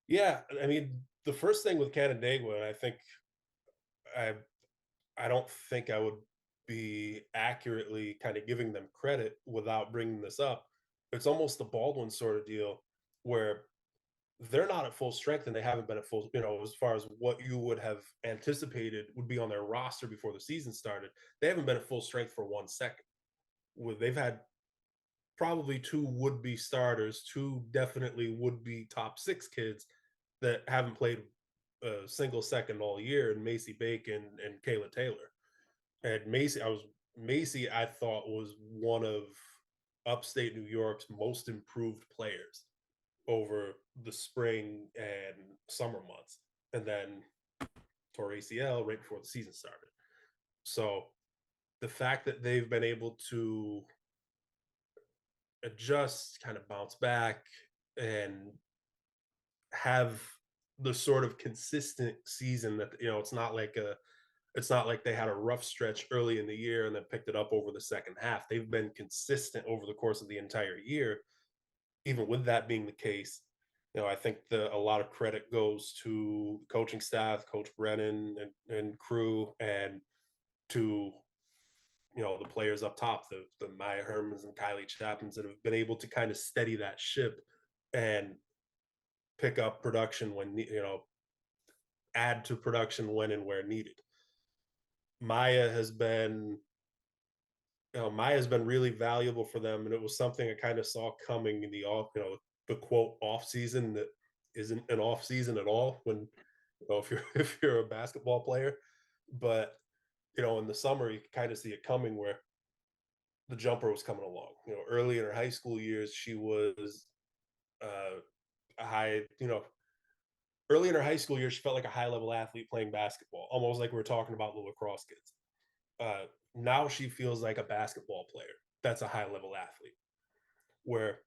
Yeah, I mean, the first thing with Canandaigua, and I I don't think I would be accurately kind of giving them credit without bringing this up. It's almost the Baldwin sort of deal where they're not at full strength and they haven't been at full, as far as what you would have anticipated would be on their roster before the season started. They haven't been at full strength for 1 second. They've had probably 2 would-be starters, 2 definitely would-be top 6 kids that haven't played a single second all year, and Macy Bacon and Kayla Taylor. And Macy, I thought was one of upstate New York's most improved players over the spring and summer months, and then tore ACL right before the season started. So the fact that they've been able to adjust, kind of bounce back, and have the sort of consistent season that, it's not like they had a rough stretch early in the year and then picked it up over the second half. They've been consistent over the course of the entire year. Even with that being the case, I think a lot of credit goes to the coaching staff, Coach Brennan and crew, and to the players up top, the Maya Hermans and Kylie Chapmans that have been able to kind of steady that ship and pick up production when add to production when and where needed. Maya has been Maya's been really valuable for them, and it was something I kind of saw coming in the quote off season that isn't an off season at all when if you're a basketball player, but in the summer you kind of see it coming where the jumper was coming along. Early in her high school years, she was a high, early in her high school years, she felt like a high level athlete playing basketball, almost like we were talking about the lacrosse kids. Now she feels like a basketball player that's a high level athlete, where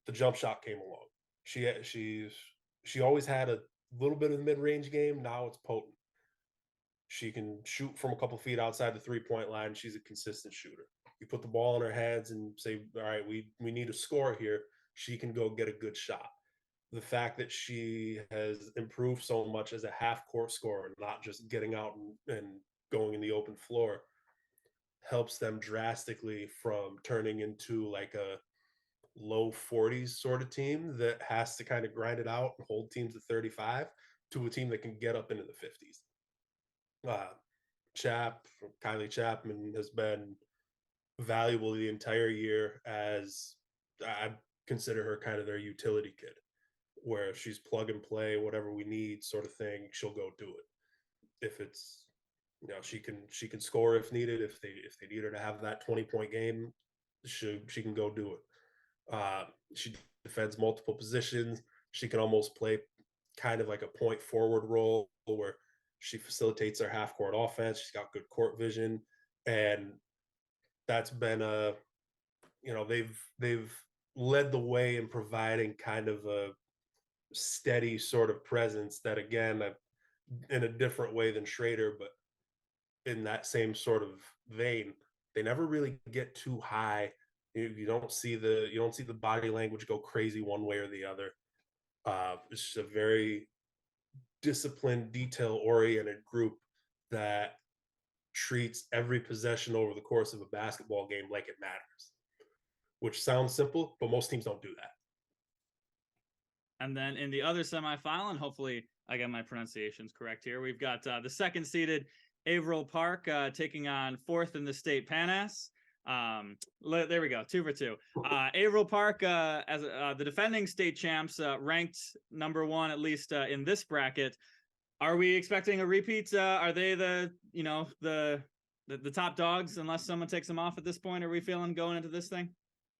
the jump shot came along. She always had a little bit of mid range game. Now it's potent. She can shoot from a couple feet outside the 3-point line. She's a consistent shooter. You put the ball in her hands and say, all right, we need a score here. She can go get a good shot. The fact that she has improved so much as a half court scorer, not just getting out and going in the open floor, helps them drastically from turning into like a low 40s sort of team that has to kind of grind it out and hold teams at 35 to a team that can get up into the 50s. Kylie Chapman has been valuable the entire year, as I consider her kind of their utility kid, where she's plug and play, whatever we need sort of thing, she'll go do it. If it's she can score if needed. If they need her to have that 20-point game, she can go do it. She defends multiple positions. She can almost play kind of like a point forward role where she facilitates their half court offense. She's got good court vision, and that's been they've led the way in providing kind of a steady sort of presence that, again, in a different way than Schrader, but in that same sort of vein, they never really get too high. You don't see the body language go crazy one way or the other. It's just a very disciplined, detail-oriented group that treats every possession over the course of a basketball game like it matters, which sounds simple, but most teams don't do that. And then in the other semifinal, and hopefully I got my pronunciations correct here, we've got the second seeded Averill Park taking on fourth in the state Panas. There we go, 2 for 2. Averill Park, as the defending state champs, ranked number 1 at least in this bracket. Are we expecting a repeat? Are they the top dogs unless someone takes them off at this point? Are we feeling going into this thing?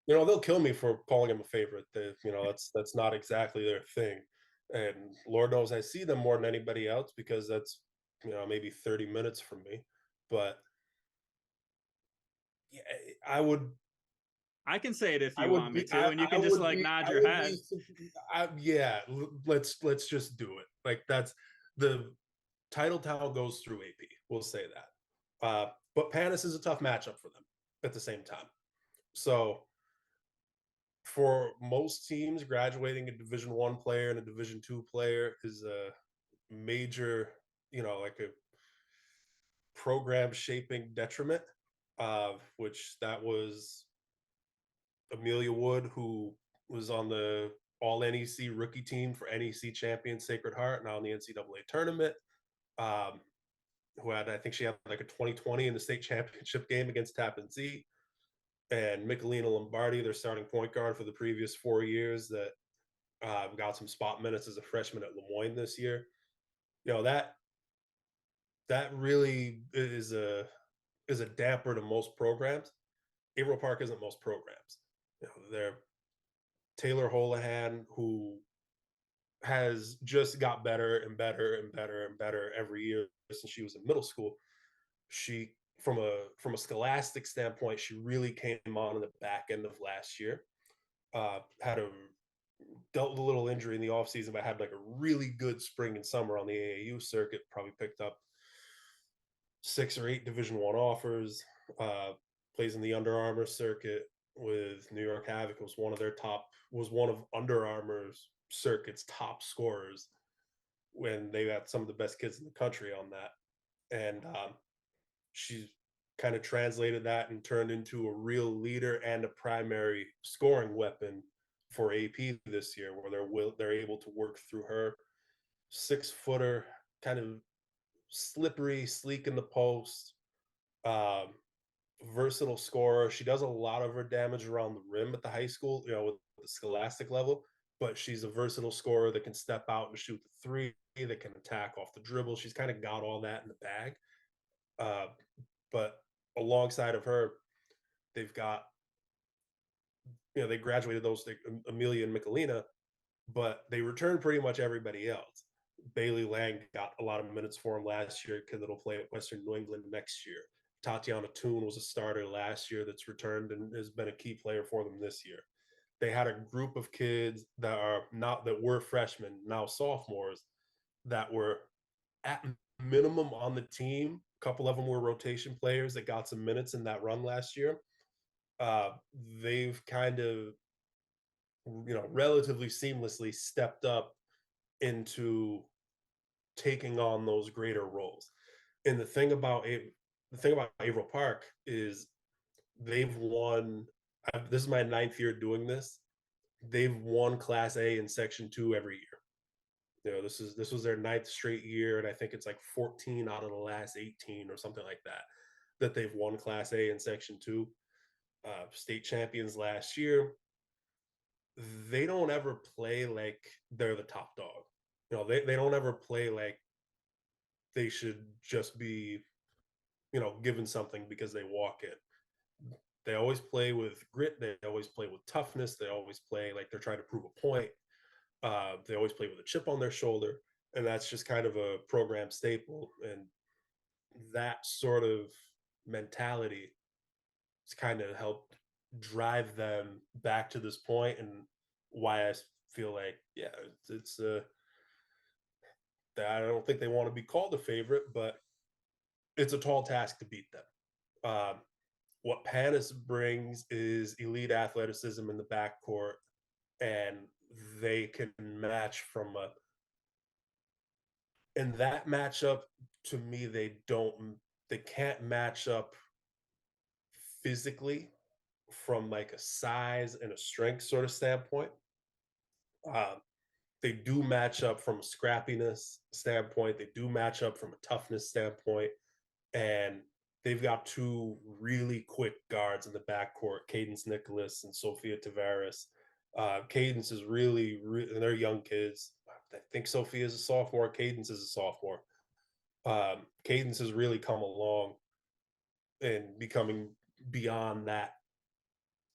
They'll kill me for calling them a favorite. That's not exactly their thing, and Lord knows I see them more than anybody else because that's maybe 30 minutes from me. But yeah, I can say it if you want me to, and you can just nod your head. Yeah, let's just do it. Like, that's the title towel goes through AP. We'll say that. But Panis is a tough matchup for them at the same time. So for most teams, graduating a Division I player and a Division II player is a major, like a program shaping detriment. Which that was Amelia Wood, who was on the All NEC rookie team for NEC champion Sacred Heart, now in the NCAA tournament. I think she had like a 2020 in the state championship game against Tappan Zee. And Michelina Lombardi, their starting point guard for the previous 4 years, that got some spot minutes as a freshman at Lemoyne this year. That really is a damper to most programs. Averill Park isn't most programs. They're Taylor Holohan, who has just got better and better and better and better every year since she was in middle school. She, from a scholastic standpoint, she really came on in the back end of last year. Had a dealt with a little injury in the offseason, but had like a really good spring and summer on the AAU circuit. Probably picked up 6 or 8 Division I offers. Plays in the Under Armour circuit with New York Havoc. Was one of Under Armour's circuit's top scorers when they had some of the best kids in the country on that. And she's kind of translated that and turned into a real leader and a primary scoring weapon for AP this year, where they're able to work through her 6-footer, kind of slippery, sleek in the post, um, versatile scorer. She does a lot of her damage around the rim at the high school, with the scholastic level, but she's a versatile scorer that can step out and shoot the three, that can attack off the dribble. She's kind of got all that in the bag. But alongside of her, they've got, they graduated those, Amelia and Michelina, but they returned pretty much everybody else. Bailey Lang got a lot of minutes for him last year, kid that'll play at Western New England next year. Tatiana Toon was a starter last year that's returned and has been a key player for them this year. They had a group of kids that were freshmen, now sophomores, that were at minimum on the team. A couple of them were rotation players that got some minutes in that run last year. They've kind of, relatively seamlessly stepped up into taking on those greater roles. And the thing about Averill Park is they've won. This is my 9th year doing this. They've won Class A in Section 2 every year. This was their 9th straight year, and I think it's like 14 out of the last 18 or something like that they've won Class A in Section 2. State champions last year. They don't ever play like they're the top dog. They don't ever play like they should just be, given something because they walk in. They always play with grit. They always play with toughness. They always play like they're trying to prove a point. They always play with a chip on their shoulder. And that's just kind of a program staple. And that sort of mentality has kind of helped drive them back to this point, and why I feel like, it's I don't think they want to be called a favorite, but it's a tall task to beat them. What Panis brings is elite athleticism in the backcourt, and they can match in that matchup. To me, they can't match up physically from like a size and a strength sort of standpoint. They do match up from a scrappiness standpoint. They do match up from a toughness standpoint. And they've got 2 really quick guards in the backcourt, Cadence Nicholas and Sophia Tavares. Cadence is really, and they're young kids. I think Sophia is a sophomore. Cadence is a sophomore. Cadence has really come along and becoming beyond that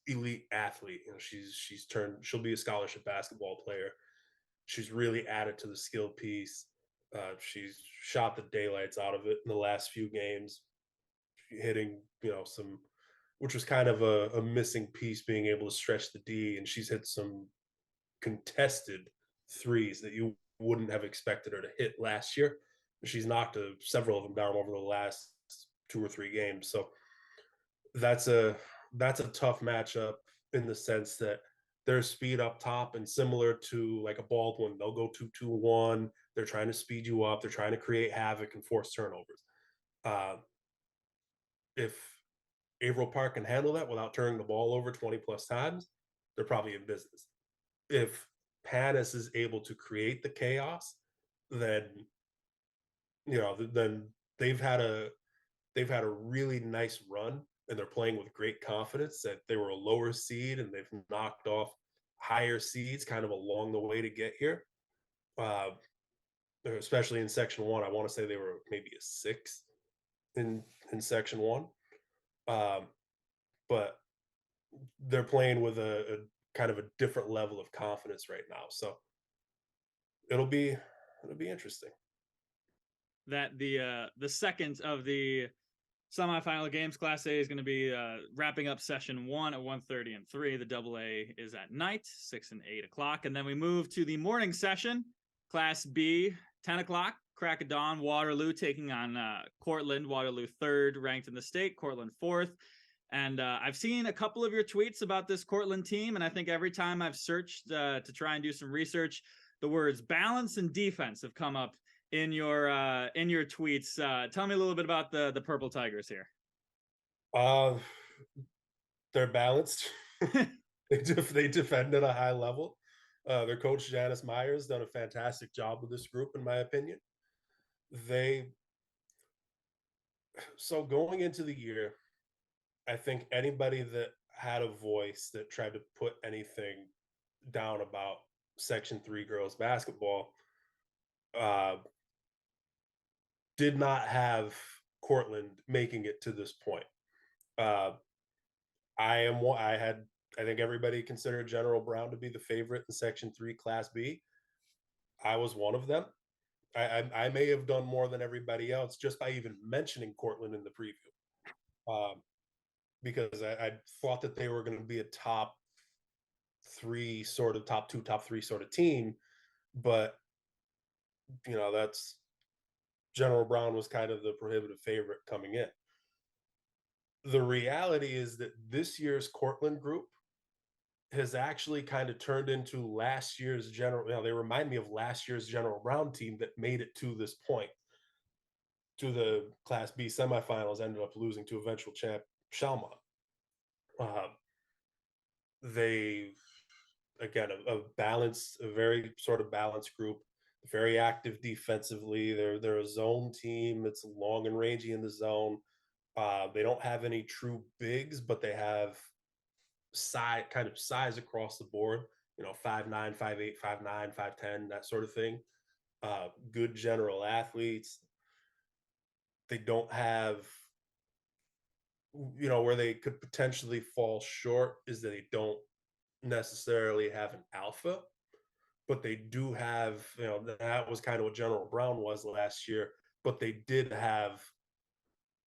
elite athlete. She'll be a scholarship basketball player. She's really added to the skill piece. She's shot the daylights out of it in the last few games, hitting, which was kind of a missing piece, being able to stretch the D. And she's hit some contested threes that you wouldn't have expected her to hit last year. She's knocked several of them down over the last 2 or 3 games. So that's a tough matchup in the sense that their speed up top, and similar to like a Baldwin, they'll go 2-2-1. They're trying to speed you up. They're trying to create havoc and force turnovers. If Averill Park can handle that without turning the ball over 20 plus times, they're probably in business. If Panis is able to create the chaos, then then they've had a really nice run, and they're playing with great confidence that they were a lower seed and they've knocked off higher seeds kind of along the way to get here. Especially in Section 1, I want to say they were maybe a 6 in Section 1. But they're playing with a kind of a different level of confidence right now. So it'll be interesting. That the second of the semifinal games. Class A is going to be wrapping up session 1 at 1:30 and 3. The double A is at night, 6 and 8 o'clock. And then we move to the morning session. Class B, 10 o'clock, crack of dawn, Waterloo taking on Cortland. Waterloo 3rd ranked in the state, Cortland 4th. And I've seen a couple of your tweets about this Cortland team, and I think every time I've searched to try and do some research, the words balance and defense have come up in your tweets. Tell me a little bit about the Purple Tigers here. They're balanced. They defend at a high level. Their coach Janice Myers done a fantastic job with this group, in my opinion. So going into the year, I think anybody that had a voice that tried to put anything down about Section 3 girls basketball did not have Cortland making it to this point. I think everybody considered General Brown to be the favorite in Section 3 Class B. I was one of them. I may have done more than everybody else just by even mentioning Cortland in the preview. Because I thought that they were going to be a top 2, top 3 sort of team. But, that's General Brown was kind of the prohibitive favorite coming in. The reality is that this year's Cortland group has actually kind of turned into last year's they remind me of last year's General Brown team that made it to this point, to the Class B semifinals, ended up losing to eventual champ Shalmont. They, again, a very sort of balanced group, very active defensively. They're a zone team. It's long and rangy in the zone. They don't have any true bigs, but they have size across the board, 5'9", 5'8", 5'9", 5'10", that sort of thing. Good general athletes. They don't have, where they could potentially fall short is that they don't necessarily have an alpha, but they do have, that was kind of what General Brown was last year, but they did have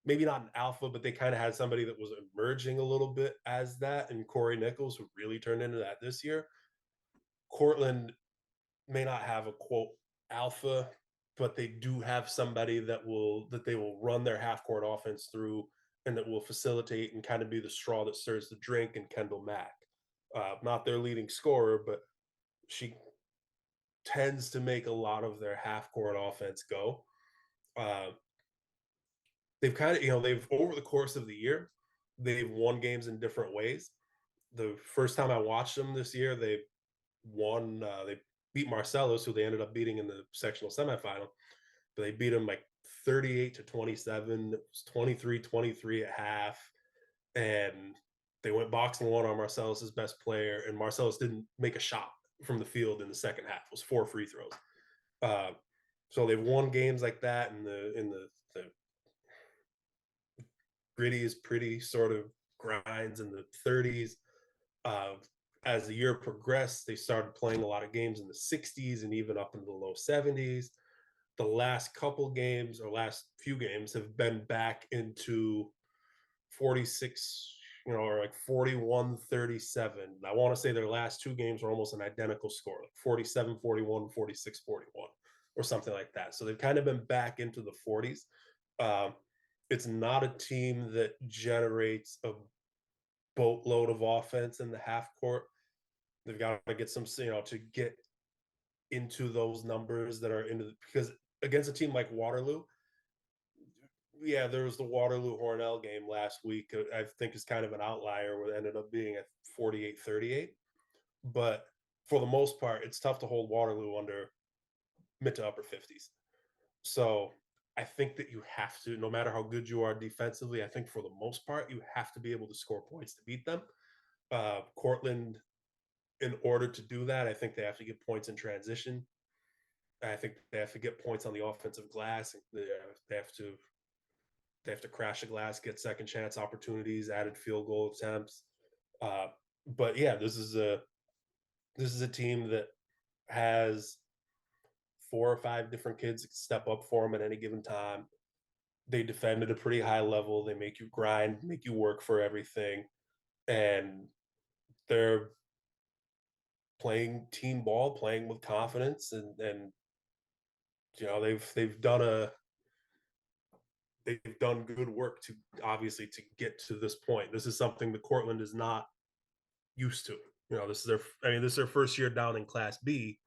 maybe not an alpha, but they kind of had somebody that was emerging a little bit as that, and Corey Nichols, who really turned into that this year. Cortland may not have a quote alpha, but they do have somebody that they will run their half court offense through, and that will facilitate and kind of be the straw that stirs the drink, and Kendall Mack. Not their leading scorer, but she tends to make a lot of their half court offense go. They've kind of, they've, over the course of the year, they've won games in different ways. The first time I watched them this year, they beat Marcellus, who they ended up beating in the sectional semifinal, but they beat them like 38-27, 23-23 at half, and they went boxing one on Marcellus's best player, and Marcellus didn't make a shot from the field in the second half. It was 4 free throws. So they've won games like that in the gritty pretty sort of grinds in the 30s. As the year progressed, they started playing a lot of games in the 60s and even up into the low 70s. The last few games have been back into 46, or like 41-37. I want to say their last 2 games were almost an identical score, like 47-41, 46-41, or something like that. So they've kind of been back into the 40s. It's not a team that generates a boatload of offense in the half court. They've got to get some, to get into those numbers that are because against a team like Waterloo, there was the Waterloo Hornell game last week. I think is kind of an outlier where it ended up being at 48-38. But for the most part, it's tough to hold Waterloo under mid to upper 50s. So I think that you have to, no matter how good you are defensively, I think for the most part, you have to be able to score points to beat them. Cortland, in order to do that, I think they have to get points in transition. I think they have to get points on the offensive glass. They have to crash the glass, get second chance opportunities, added field goal attempts. But yeah, this is a team that has 4 or 5 different kids that step up for them at any given time. They defend at a pretty high level. They make you grind, make you work for everything, and they're playing team ball, playing with confidence, and they've done good work to obviously to get to this point. This is something that Cortland is not used to. This is their first year down in Class B.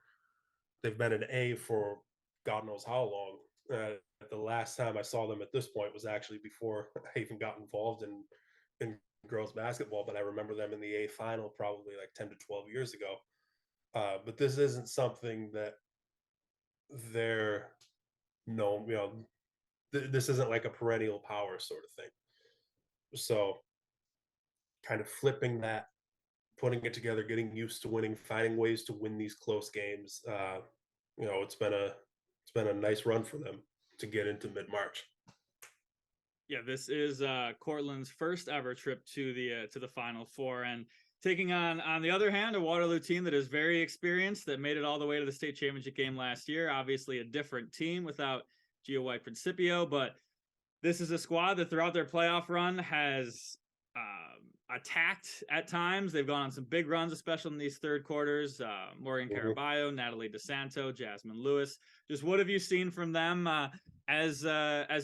They've been an A for God knows how long. The last time I saw them at this point was actually before I even got involved in girls basketball, but I remember them in the A final probably like 10 to 12 years ago. But this isn't something that they're known, this isn't like a perennial power sort of thing. So kind of flipping that, putting it together, getting used to winning, finding ways to win these close games. It's been a nice run for them to get into mid-March. Yeah, this is Cortland's first ever trip to the Final Four, and taking on the other hand, a Waterloo team that is very experienced, that made it all the way to the state championship game last year. Obviously, a different team without Gio White Principio, but this is a squad that throughout their playoff run has attacked at times. They've gone on some big runs, especially in these third quarters. Morgan Caraballo, Natalie DeSanto, Jasmine Lewis. Just what have you seen from them as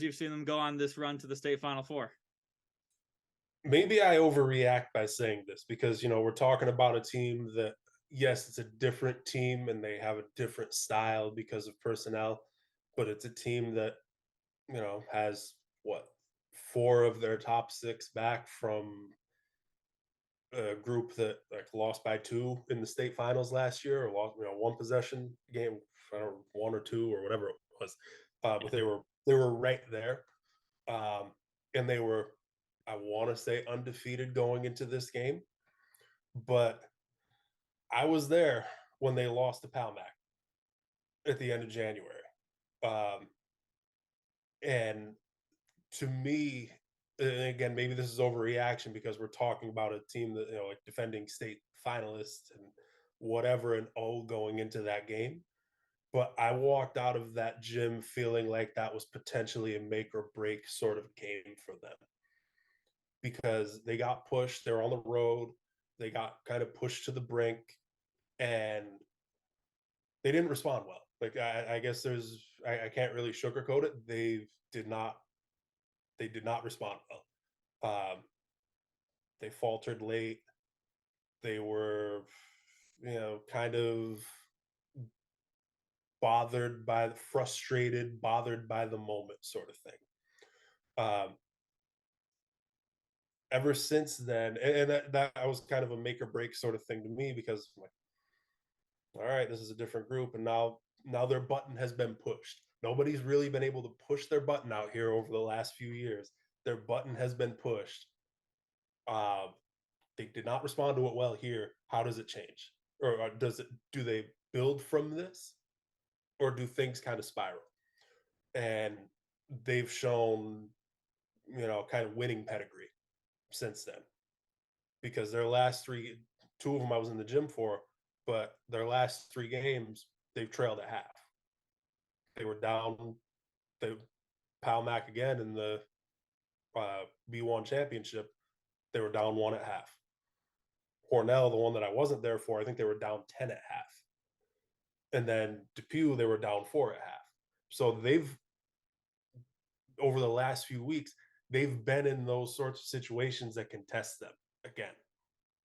you've seen them go on this run to the state Final Four? Maybe I overreact by saying this because, we're talking about a team that, yes, it's a different team and they have a different style because of personnel, but it's a team that, has what, 4 of their top 6 back from a group that like lost by 2 in the state finals last year, or lost, one possession game, I don't know, 1 or 2 or whatever it was. But they were right there. And they were, I want to say, undefeated going into this game. But I was there when they lost to Palmac at the end of January. And to me, and again, maybe this is overreaction because we're talking about a team that, like defending state finalists and whatever, and going into that game. But I walked out of that gym feeling like that was potentially a make or break sort of game for them because they got pushed. They're on the road. They got kind of pushed to the brink, and they didn't respond well. Like I guess I can't really sugarcoat it. They did not respond well. They faltered late. They were, kind of frustrated, bothered by the moment, sort of thing. Ever since then, and that was kind of a make or break sort of thing to me because I'm like, all right, this is a different group, and now their button has been pushed. Nobody's really been able to push their button out here over the last few years. Their button has been pushed. They did not respond to it well here. How does it change? Or do they build from this? Or do things kind of spiral? And they've shown, kind of winning pedigree since then. Because their last 3, 2 of them I was in the gym for, but their last 3 games, they've trailed at half. They were down, Palmac again in the B1 championship, they were down 1 at half. Cornell, the one that I wasn't there for, I think they were down 10 at half. And then Depew, they were down 4 at half. So over the last few weeks, they've been in those sorts of situations that can test them again.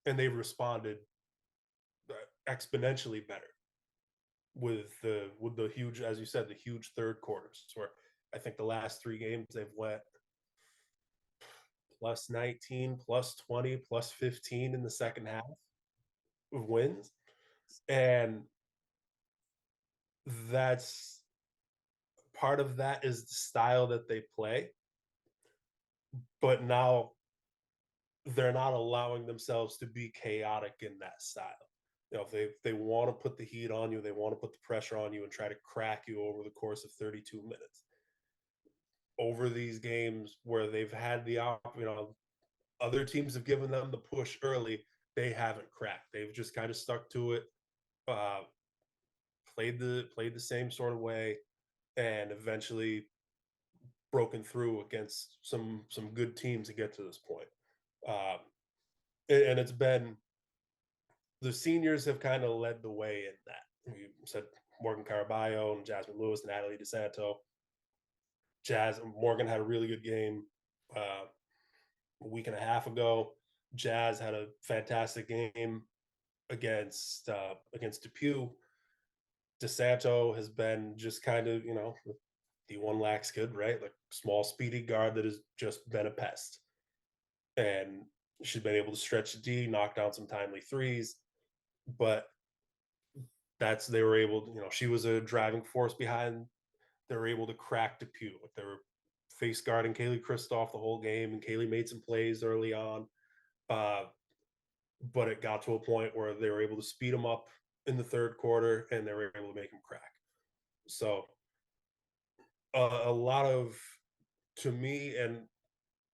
And they've responded exponentially better with the huge, as you said, the huge third quarters, where I think the last 3 games they've went plus 19, plus 20, plus 15 in the second half of wins. And that's part of that is the style that they play. But now they're not allowing themselves to be chaotic in that style. If they want to put the heat on you, they want to put the pressure on you and try to crack you over the course of 32 minutes. Over these games where they've had other teams have given them the push early, they haven't cracked. They've just kind of stuck to it, played the same sort of way, and eventually broken through against some good teams to get to this point. Um, and it's been the seniors have kind of led the way in that. You said Morgan Caraballo and Jasmine Lewis, Natalie DeSanto. Morgan had a really good game a week and a half ago. Jazz had a fantastic game against Depew. DeSanto has been just kind of, D1 lax kid, right? Like small, speedy guard that has just been a pest. And she's been able to stretch the D, knock down some timely threes. But they were able to, she was a driving force behind. They were able to crack Depew. Like they were face guarding Kaylee Kristoff the whole game, and Kaylee made some plays early on. But it got to a point where they were able to speed them up in the third quarter, and they were able to make them crack. So a lot of, to me, and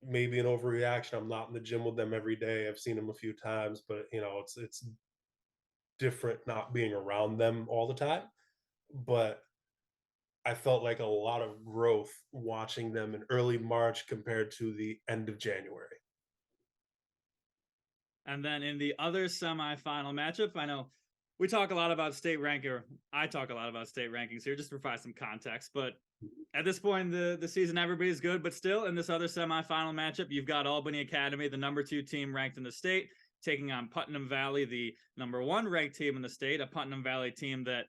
maybe an overreaction. I'm not in the gym with them every day. I've seen them a few times, but it's different not being around them all the time. But I felt like a lot of growth watching them in early March compared to the end of January. And then in the other semifinal matchup, I know we talk a lot about state ranking, or I talk a lot about state rankings here, just to provide some context. But at this point in the season, everybody's good. But still, in this other semifinal matchup, you've got Albany Academy, the number 2 team ranked in the state, taking on Putnam Valley, the number 1 ranked team in the state, a Putnam Valley team that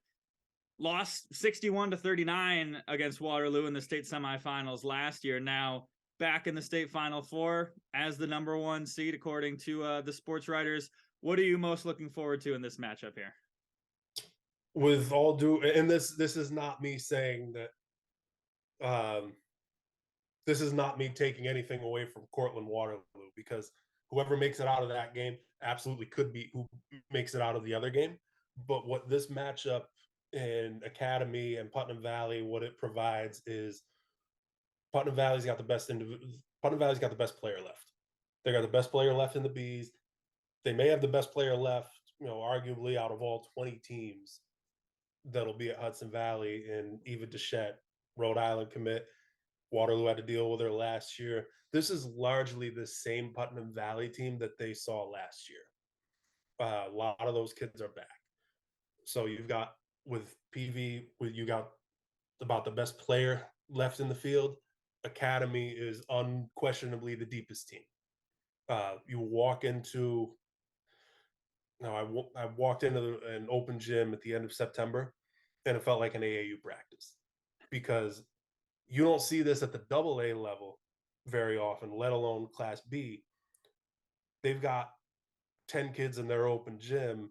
lost 61-39 against Waterloo in the state semifinals last year. Now back in the state final 4 as the number 1 seed, according to the sports writers. What are you most looking forward to in this matchup here? With all due, and this is not me saying that. This is not me taking anything away from Cortland Waterloo, because whoever makes it out of that game absolutely could be who makes it out of the other game. But what this matchup in Academy and Putnam Valley, what it provides is Putnam Valley's got the best player left. They got the best player left in the Bees. They may have the best player left, arguably out of all 20 teams that'll be at Hudson Valley, and Eva Deschette, Rhode Island commit. Waterloo had to deal with her last year. This is largely the same Putnam Valley team that they saw last year. A lot of those kids are back. So you've got with PV, you got about the best player left in the field. Academy is unquestionably the deepest team. You walk into, I walked into an open gym at the end of September, and it felt like an AAU practice, because you don't see this at the AA level very often, let alone Class B. They've got 10 kids in their open gym,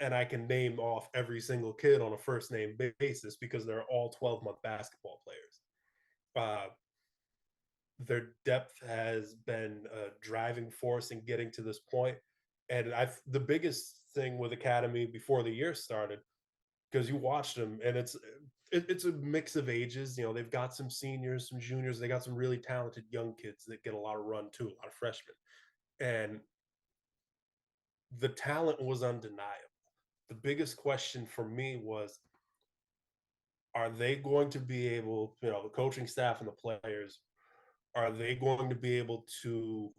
and I can name off every single kid on a first name basis because they're all 12-month basketball players. Their depth has been a driving force in getting to this point. And the biggest thing with Academy before the year started, because you watched them, and it's a mix of ages. They've got some seniors, some juniors. They got some really talented young kids that get a lot of run too, a lot of freshmen. And the talent was undeniable. The biggest question for me was, are they going to be able, the coaching staff and the players, are they going to be able to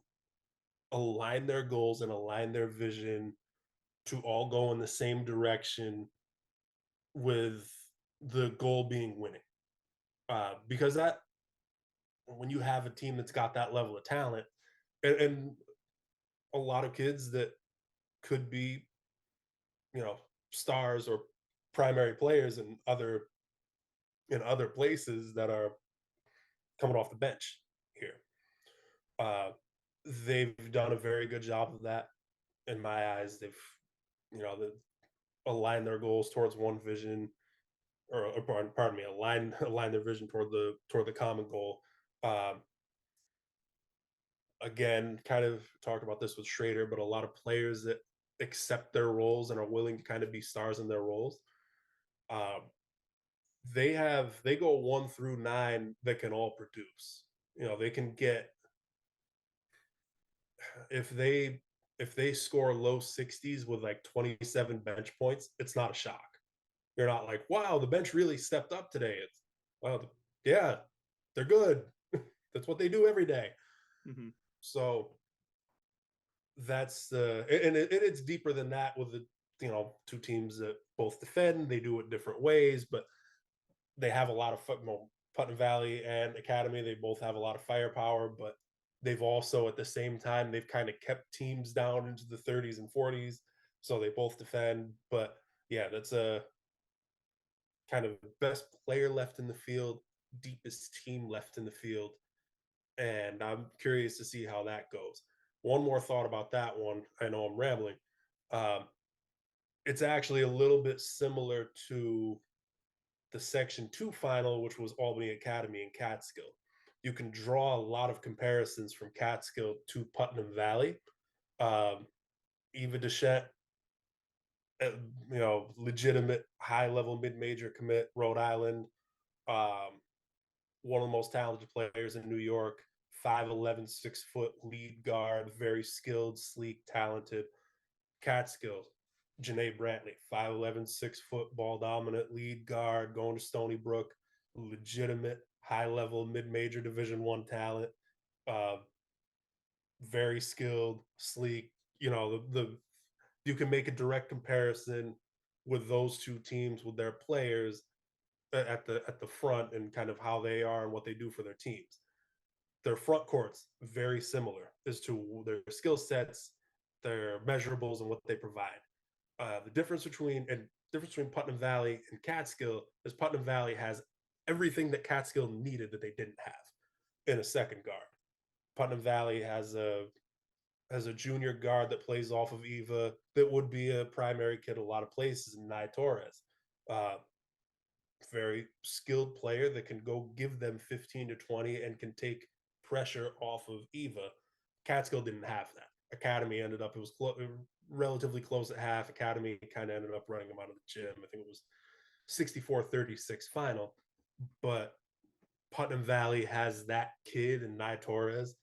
align their goals and align their vision to all go in the same direction, with the goal being winning? Because when you have a team that's got that level of talent, and a lot of kids that could be, stars or primary players in other places that are coming off the bench here. They've done a very good job of that in my eyes. They've aligned their goals towards one vision, or pardon me, align their vision toward the common goal. Again, kind of talked about this with Schrader, but a lot of players that accept their roles and are willing to kind of be stars in their roles. They go 1 through 9 that can all produce. They can get, if they score low 60s with like 27 bench points, it's not a shock. You're not like, wow, the bench really stepped up today. It's, well, yeah, they're good. That's what they do every day. Mm-hmm. So that's it's deeper than that with the two teams that both defend. They do it different ways, but they have a lot of Putnam Valley and Academy. They both have a lot of firepower, but they've also at the same time they've kind of kept teams down into the 30s and 40s, so they both defend. But yeah, that's a kind of best player left in the field, deepest team left in the field, and I'm curious to see how that goes. One more thought about that one. I know I'm rambling. Um, it's actually a little bit similar to the Section 2 final, which was Albany Academy and Catskill. You can draw a lot of comparisons from Catskill to Putnam Valley. Eva Deschette, legitimate high-level mid-major commit, Rhode Island, one of the most talented players in New York, 5'11", 6-foot lead guard, very skilled, sleek, talented. Catskill, Janae Brantley, 5'11", 6-foot ball dominant lead guard, going to Stony Brook, legitimate high-level mid-major Division I talent, very skilled, sleek. You can make a direct comparison with those two teams with their players at the front and kind of how they are and what they do for their teams. Their front courts very similar as to their skill sets, their measurables, and what they provide. The difference between Putnam Valley and Catskill is Putnam Valley has everything that Catskill needed that they didn't have in a second guard. Putnam Valley has a junior guard that plays off of Eva that would be a primary kid a lot of places in Nye Torres. Very skilled player that can go give them 15 to 20 and can take pressure off of Eva. Catskill didn't have that. Academy ended up, it was relatively close at half. Academy kind of ended up running them out of the gym. I think it was 64-36 final. But Putnam Valley has that kid in Nye Torres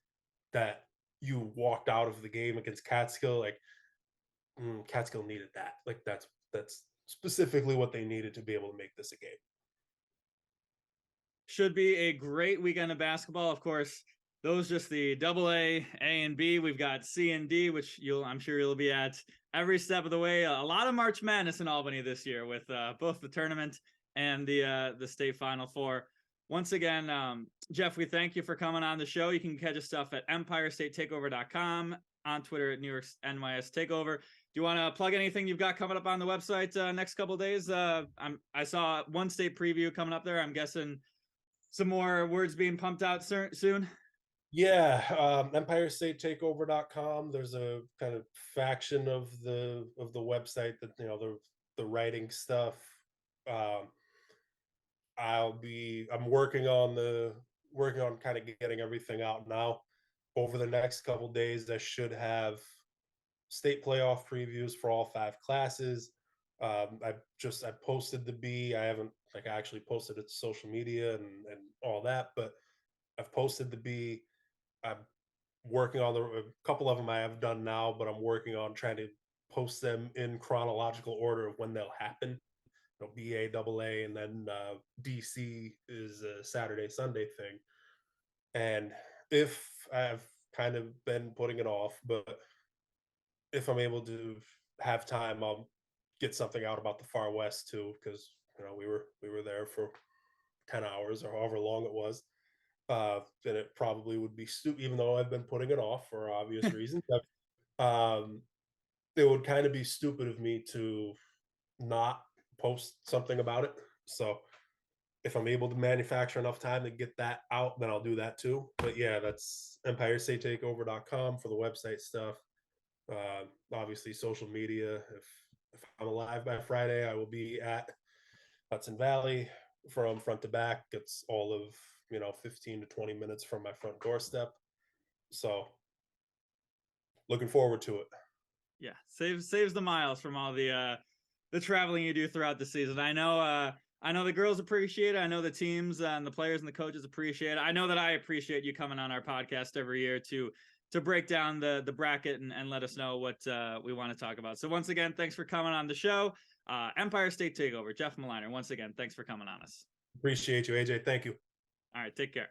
that you walked out of the game against Catskill like Catskill needed that. Like that's specifically what they needed to be able to make this a game. Should be a great weekend of basketball. Of course, those just the AA, A, and B. We've got C and D, which I'm sure you'll be at every step of the way. A lot of March Madness in Albany this year with both the tournament and the state Final Four. Once again, Jeff, we thank you for coming on the show. You can catch us stuff at EmpireStateTakeover.com, on Twitter at New York NYS Takeover. Do you want to plug anything you've got coming up on the website next couple of days? I saw one state preview coming up there. I'm guessing some more words being pumped out soon. Yeah, EmpireStateTakeover.com. There's a kind of faction of the website that the writing stuff. I'm working on kind of getting everything out now. Over the next couple days, I should have state playoff previews for all 5 classes. I posted the B. I haven't actually posted it to social media and all that, but I've posted the B. I'm working on a couple of them I have done now, but I'm working on trying to post them in chronological order of when they'll happen. BA, AA, and then DC is a Saturday, Sunday thing. And if I've kind of been putting it off, but if I'm able to have time, I'll get something out about the Far West too, because we were there for 10 hours or however long it was. Then it probably would be stupid, even though I've been putting it off for obvious reasons. It would kind of be stupid of me to not post something about it. So if I'm able to manufacture enough time to get that out, then I'll do that too. But yeah, that's EmpireStateTakeover.com for the website stuff. Obviously, social media. If I'm alive by Friday, I will be at Hudson Valley from front to back. It's all of 15 to 20 minutes from my front doorstep. So looking forward to it. Yeah, saves the miles from all the traveling you do throughout the season. I know the girls appreciate it. I know the teams and the players and the coaches appreciate it. I know that I appreciate you coming on our podcast every year to break down the bracket and let us know what we want to talk about. So once again, thanks for coming on the show. Empire State Takeover, Jeff Mliner. Once again, thanks for coming on us. Appreciate you, AJ. Thank you. All right, take care.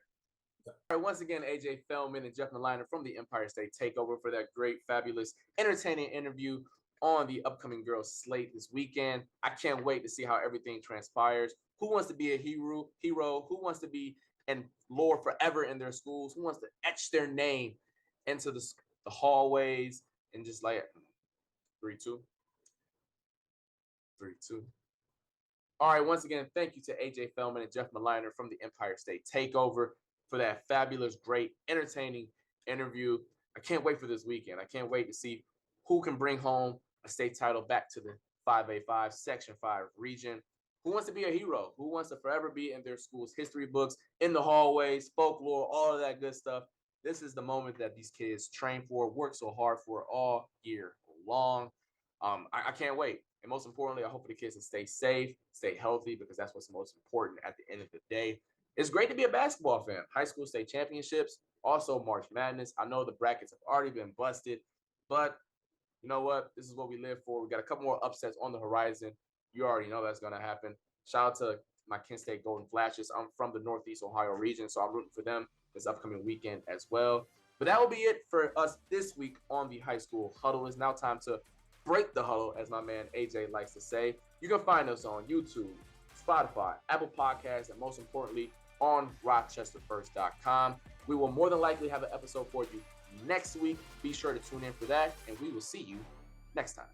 All right, once again, AJ Feldman and Jeff Mliner from the Empire State Takeover for that great, fabulous, entertaining interview on the upcoming girls slate this weekend. I can't wait to see how everything transpires. Who wants to be a hero? Who wants to be and lore forever in their schools? Who wants to etch their name into the hallways and just like 3-2, 3-2. All right, once again, thank you to AJ Feldman and Jeff Mliner from the Empire State Takeover for that fabulous, great, entertaining interview. I can't wait for this weekend. I can't wait to see who can bring home a state title back to the 5A5 Section 5 region. Who wants to be a hero? Who wants to forever be in their school's history books, in the hallways, folklore, all of that good stuff? This is the moment that these kids train for, work so hard for all year long. I can't wait. And most importantly, I hope the kids can stay safe, stay healthy, because that's what's most important at the end of the day. It's great to be a basketball fan. High school state championships, also March Madness. I know the brackets have already been busted, but you know what? This is what we live for. We got a couple more upsets on the horizon. You already know that's going to happen. Shout out to my Kent State Golden Flashes. I'm from the Northeast Ohio region, so I'm rooting for them this upcoming weekend as well. But that will be it for us this week on the High School Huddle. It's now time to break the huddle, as my man AJ likes to say. You can find us on YouTube, Spotify, Apple Podcasts, and most importantly, on RochesterFirst.com. We will more than likely have an episode for you next week. Be sure to tune in for that, and we will see you next time.